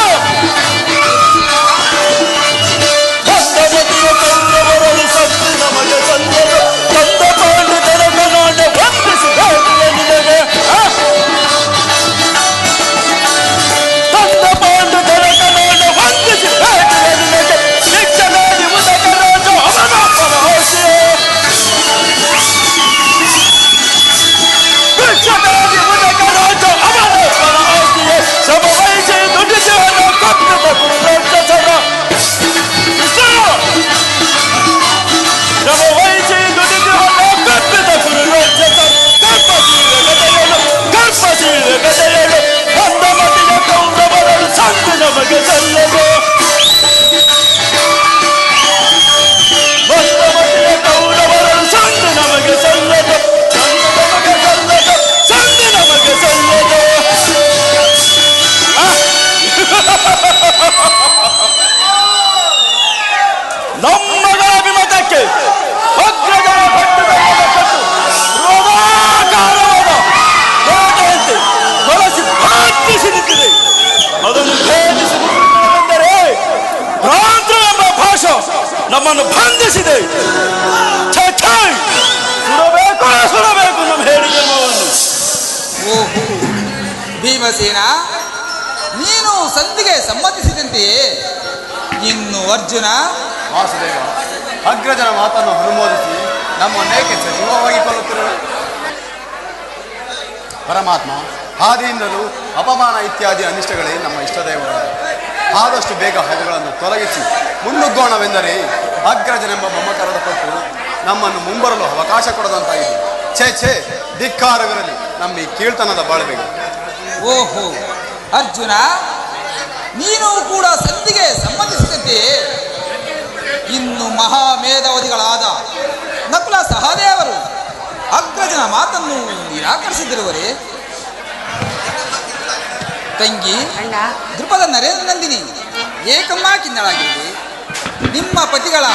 ನಮ್ಮಗಳ ಅಭಿಮತಕ್ಕೆ ಅಗ್ರಜರ ರೋಗಾಕಾರವಾದ ಕೋಟೆಯಂತೆ ಬಳಸಿ ಪ್ರಾರ್ಥಿಸಿ ನಿಂತಿದೆ. ಅದನ್ನು ಭೇದಿಸಿದರೆ ಭ್ರಾಂತ ಎಂಬ ಭಾಷೆ ನಮ್ಮನ್ನು ಬಂಧಿಸಿದೆ. ಸುಡಬೇಕು ನಮ್ಮ ಹೇಳಿಕೆ ಮಾವನ್ನು. ಓಹೋ ಭೀಮಸೇನ, ನೀನು ಸಂಧಿಗೆ ಸಮ್ಮತಿಸಿದಂತೆಯೇ ಇನ್ನು ಅರ್ಜುನ ವಾಸುದೇವ, ಅಗ್ರಜನ ಮಾತನ್ನು ಅನುಮೋದಿಸಿ ನಮ್ಮನ್ನೇಕೆ ಸಜೀವವಾಗಿ ಕೊಲ್ಲುತ್ತಿರುವೆ? ಪರಮಾತ್ಮ, ಆದಿಯಿಂದಲೂ ಅಪಮಾನ ಇತ್ಯಾದಿ ಅನಿಷ್ಟಗಳೇ ನಮ್ಮ ಇಷ್ಟದೇವರು. ಆದಷ್ಟು ಬೇಗ ಅವುಗಳನ್ನು ತೊಲಗಿಸಿ ಮುನ್ನುಗ್ಗೋಣವೆಂದರೆ ಅಗ್ರಜನೆಂಬ ಮಮಕಾರದ ಪಟ್ಟು ನಮ್ಮನ್ನು ಮುಂಬರಲು ಅವಕಾಶ ಕೊಡದಂತಾಗಿದೆ. ಛೇ ಧಿಕ್ಕಾರವಿರಲಿ ನಮ್ಮ ಈ ಕೀರ್ತನದ ಬಾಳ್ವೆಗೆ. ಓಹೋ ಅರ್ಜುನ, ನೀನು ಕೂಡ ಸಂಧಿಗೆ ಸಮ್ಮತಿಸಿದಂತೆಯೇ ಇನ್ನು ಮಹಾಮೇಧಾವಧಿಗಳಾದ ನಕುಲ ಸಹದೇವರು ಅಗ್ರಜನ ಮಾತನ್ನು ನಿರಾಕರಿಸಿದಿರುವರೇ? ತಂಗಿ ದೃಪದ ನರೇಂದ್ರ ನಂದಿನಿ ಏಕಮ್ಮ ಕಿನ್ನಳಾಗಿರುವೆ. ನಿಮ್ಮ ಪತಿಗಳ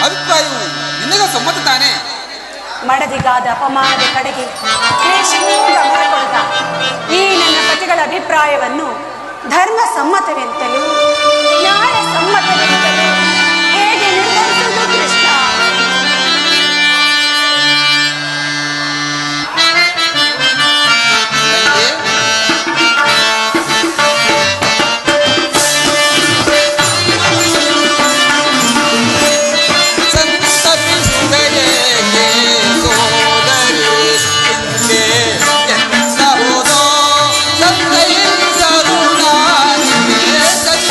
ಅಭಿಪ್ರಾಯವು ನಿನಗೆ ಸಮ್ಮತ ತಾನೆ? ಮಡದಿಗಾದ ಅಪಮಾನದ ಕಡೆಗೆ ಕ್ಲೇಶವೂ ಗಮನ ಕೊಡದ ಈ ನನ್ನ ಪತಿಗಳ ಅಭಿಪ್ರಾಯವನ್ನು ಧರ್ಮ ಸಮ್ಮತವೆಂತಲೂ ನ್ಯಾಯ ಸಮ್ಮತವೆಂತಲೂ ಹೇಗೆ ನಿರ್ಧರಿಸುವುದು ಕೃಷ್ಣ? ಸಂತೈಸರು ನಾನಿಗೆ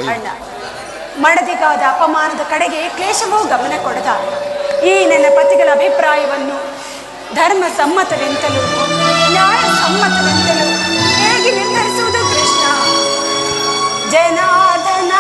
ಅಣ್ಣ, ಮಡದಿಗಾದ ಅಪಮಾನದ ಕಡೆಗೆ ಕ್ಲೇಶವೂ ಗಮನ ಕೊಡದ ಈ ನನ್ನ ಪತಿಗಳ ಅಭಿಪ್ರಾಯವನ್ನು ಧರ್ಮ ಸಮ್ಮತವೆಂತಲೂ ನ್ಯಾಯ ಸಮ್ಮತವೆಂತಲೂ ಹೇಗೆ ನಿರ್ಧರಿಸುವುದು ಕೃಷ್ಣ? ಜನಾರ್ದನ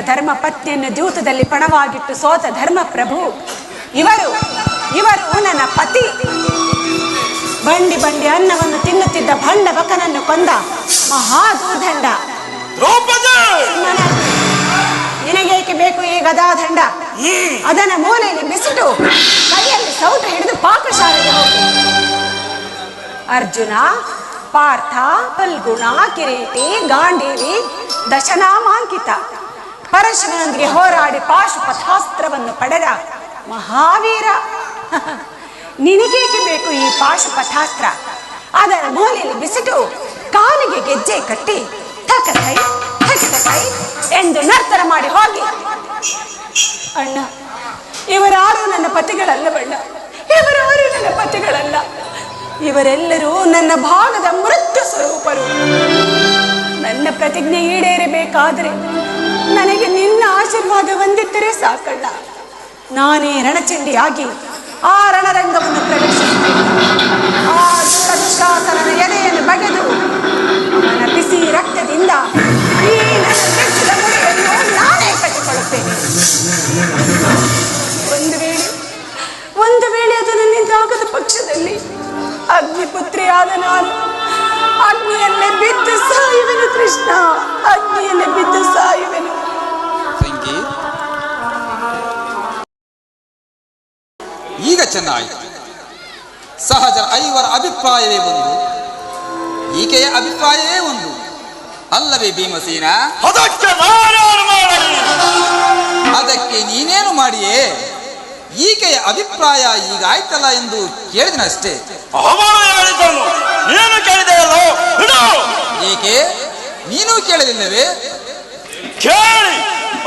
ಧರ್ಮ ಪತ್ನಿಯನ್ನು ದ್ಯೂತದಲ್ಲಿ ಪಣವಾಗಿಟ್ಟು ಸೋತ ಧರ್ಮ ಪ್ರಭು ಇವರು ನನ್ನ ಪತಿ. ಬಂಡಿ ಬಂಡಿ ಅನ್ನವನ್ನು ತಿನ್ನುತ್ತಿದ್ದ ಭಂಡ ಬಕನನ್ನು ಕೊಂದ ಮಹಾದೂರ್ದಂಡ ದ್ರೌಪದಿ ನಿನಗೇಕೆ ಬೇಕು ಈ ಗದಾದಂಡ? ಅದನ್ನ ಮೂಲೆಯಲ್ಲಿ ಬಿಸಿಟು ಕೈಯಲ್ಲಿ ಸೌಟ ಹಿಡಿದು ಪಾಕಶಾಲೆಗೆ ಹೋಗಿ. ಅರ್ಜುನ, ಪಾರ್ಥ, ಫಲ್ಗುಣ, ಕಿರೀಟಿ, ಗಾಂಡೀವಿ, ದಶನಾಮಾಂಕಿತ ಪರಶುವಿನೊಂದಿಗೆ ಹೋರಾಡಿ ಪಾಶುಪಥಾಸ್ತ್ರವನ್ನು ಪಡೆದ ಮಹಾವೀರ. ನಿನಗೇಕೆ ಬೇಕು ಈ ಪಾಶುಪಥಾಸ್ತ್ರ? ಅದರ ಮೂಲೆಯಲ್ಲಿ ಬಿಸಿಟು ಕಾಲಿಗೆ ಗೆಜ್ಜೆ ಕಟ್ಟಿ ಥಕಥೈ ಥಕಥೈ ಎಂದು ನರ್ತನ ಮಾಡಿ ಹೋಗಿ. ಅಣ್ಣ, ಇವರಾರು ನನ್ನ ಪತಿಗಳಲ್ಲ ಬಣ್ಣ, ಇವರಾರು ನನ್ನ ಪತಿಗಳಲ್ಲ. ಇವರೆಲ್ಲರೂ ನನ್ನ ಭಾಗದ ಮೃತ್ಯು ಸ್ವರೂಪರು. ನನ್ನ ಪ್ರತಿಜ್ಞೆ ಈಡೇರಬೇಕಾದರೆ ನನಗೆ ನಿನ್ನ ಆಶೀರ್ವಾದ ಹೊಂದಿದ್ದರೆ ಸಾಕಣ್ಣ. ನಾನೇ ರಣಚಂಡಿಯಾಗಿ ಆ ರಣರಂಗವನ್ನು ಪ್ರವೇಶಿಸುತ್ತೇನೆ. ಆ ದುಷ್ಟದುಶಾಸನನ ಎದೆಯನ್ನು ಬಗೆದು ಅವನ ಬಿಸಿ ರಕ್ತದಿಂದ ಈ ನನ್ನ ಬೆಚ್ಚದ ಮುಡಿಯನ್ನು ನಾನೇ ಕಟ್ಟಿಕೊಳ್ಳುತ್ತೇನೆ. ಒಂದು ವೇಳೆ ಅದು ನನ್ನಿಂದಾಗದ ಪಕ್ಷದಲ್ಲಿ ಅಗ್ನಿಪುತ್ರಿಯಾದ ನಾನು ಅಗ್ನಿಯಲ್ಲೇ ಬಿದ್ದು ಸಾಯುವೆನು ಕೃಷ್ಣ, ಅಗ್ನಿಯಲ್ಲೇ ಬಿದ್ದು ಸಾಯುವೆನು. ಈಗ ಚೆನ್ನಾಯಿತು. ಸಹಜ ಐವರ ಅಭಿಪ್ರಾಯವೇ ಒಂದು, ಈಕೆಯ ಅಭಿಪ್ರಾಯವೇ ಒಂದು ಅಲ್ಲವೇ ಭೀಮಸೇನ? ಅದಕ್ಕೆ ನೀನೇನು ಮಾಡಿಯೇ? ಈಕೆಯ ಅಭಿಪ್ರಾಯ ಈಗ ಆಯ್ತಲ್ಲ ಎಂದು ಕೇಳಿದನಷ್ಟೇ. ನೀನು ಕೇಳಿದೆಯಲ್ಲೋ? ಏಕೆ ನೀನು ಕೇಳಲಿಲ್ಲವೇ? ಕೇಳಿ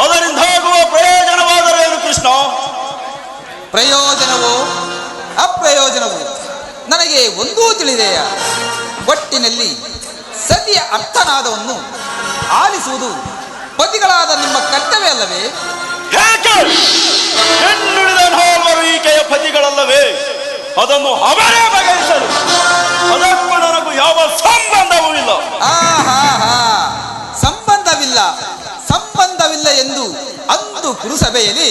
ಅದರಿಂದ ಆಗುವ ಪ್ರಯೋಜನವಾದರೇನು ಕೃಷ್ಣ? ಪ್ರಯೋಜನವೋ ಅಪ್ರಯೋಜನವೋ ನನಗೆ ಒಂದೂ ತಿಳಿದೆಯ. ಒಟ್ಟಿನಲ್ಲಿ ಸತಿಯ ಅರ್ಥನಾದವನ್ನು ಆಲಿಸುವುದು ಪತಿಗಳಾದ ನಿಮ್ಮ ಕರ್ತವ್ಯ ಅಲ್ಲವೇ? ಹೆಣ್ಣುಳಿದ ನಾಲ್ವರು ಈಕೆಯ ಪತಿಗಳಲ್ಲವೇ? ಅದನ್ನು ಅವರೇ ಬಗೆಹರಿಸಲು ಅದಕ್ಕೂ ನನಗೂ ಯಾವ ಸಂಬಂಧವೂ ಇಲ್ಲ. ಸಂಬಂಧವಿಲ್ಲ ಎಂದು ಅಂದು ಕುರುಸಭೆಯಲ್ಲಿ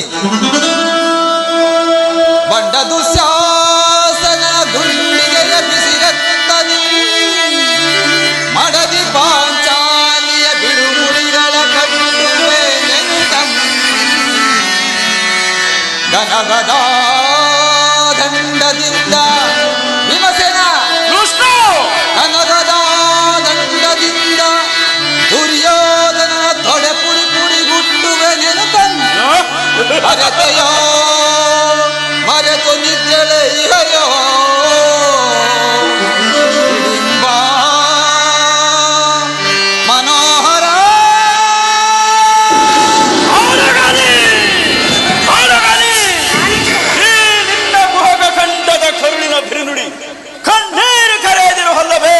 ಬಂಡ ದುಶ್ಯಾಸನ ಗುಂಡಿಗೆಯ ಬಿಸಿರತ್ತದಿ ಮಡದಿ ಪಾಂಚಾಲಿಯ ಬಿಡುಮುಡಿಗಳ ಕಟ್ಟುವೆ ನೆಂತಂ ಗನಗದ ದಂಡದಿಂದ ಭೀಮಸೇನ ಕೃಷ್ಣ ಕನಗದ ದಂಡದಿಂದ ದುರ್ಯೋಧನ ತೊಡೆ ಪುಡಿ ಪುಡಿ ಗುಟ್ಟುವೆ ನೆನಪನ್ನು ಮರೆತೆಯೋ ಮರೆತು ನಿದ್ದಳೆ ಇಹಯೋ ಮನೋಹರ ನಿನ್ನ ಮುಖ ಕಂಡದ ಕರುಳಿನ ಬಿರುನುಡಿ ಕಣ್ಣೀರು ಕರೆಯದಿರು ಅಲ್ಲವೇ?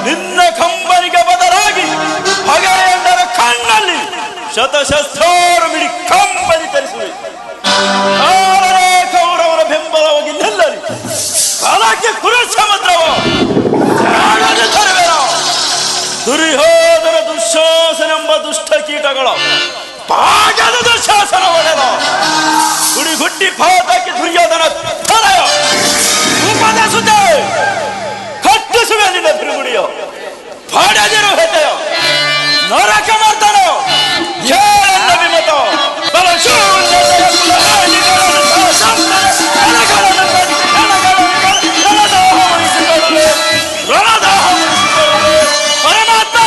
ನಿನ್ನ ಕಂಬನಿಗೆ ಬದಲಾಗಿ ಹಗೆಯಂದರ ಕಣ್ಣಲ್ಲಿ ಶತಶಸ್ತ್ರಾರು ಮಿಡಿ ಕಂಬನಿ ತರಿಸುವೆ. ಕೌರವರ ಬೆಂಬಲವಾಗಿ ನಿಲ್ಲಲಿ. ಕಾಲಕ್ಕೆ ಕುರುಸಮುದ್ರವ ದುರ್ಯೋಧನ ದುಶ್ಯಾಸನೆಂಬ ದುಷ್ಟ ಕೀಟಗಳ ಪಾಗದ ದುಶ್ಯಾಸನ ಒಡೆದ ಗುಡಿಗುಟ್ಟಿ ಪಾತಕ್ಕೆ ದುರ್ಯೋಧನ ತಲೆಯ ರೂಪದ ಸುದ್ದೆ ಕಟ್ಟಿಸುವೆ ನಿನ್ನ ಬಿರುಗುಡಿಯ ಪಡೆದಿರು ಹೆದೆಯ ನರಕ ಮಾಡ್ತಾನೋ ಏನ ವಿಮತ ಪರಮಾತ್ಮ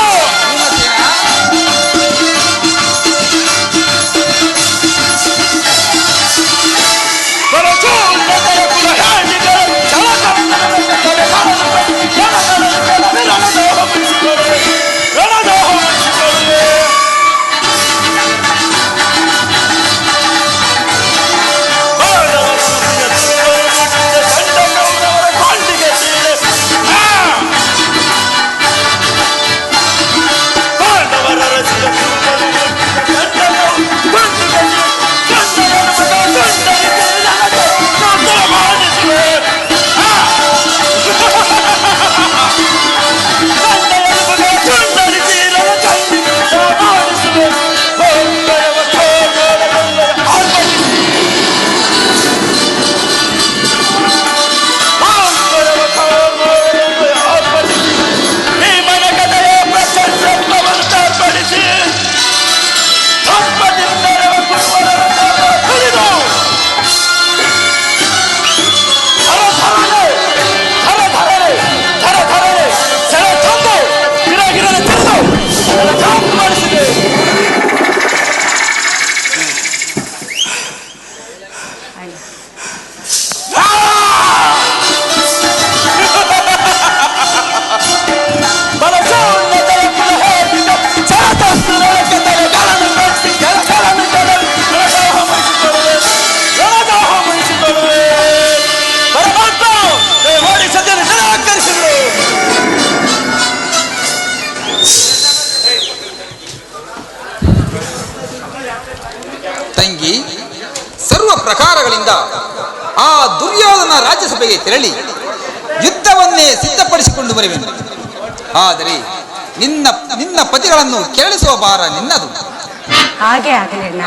ಭಾವದಿಂದ ಆ ದುರ್ಯೋಧನ ರಾಜ್ಯಸಭೆಗೆ ತೆರಳಿ ಯುದ್ಧವನ್ನೇ ಸಿದ್ಧಪಡಿಸಿಕೊಂಡು ಬರುವೆನು. ಆದರೆ ನಿನ್ನ ಪತಿಗಳನ್ನು ಕೆರಳಿಸುವ ಭಾರ ನಿನ್ನದು. ಹಾಗೆ ಆಗಲಿ ಅಣ್ಣ.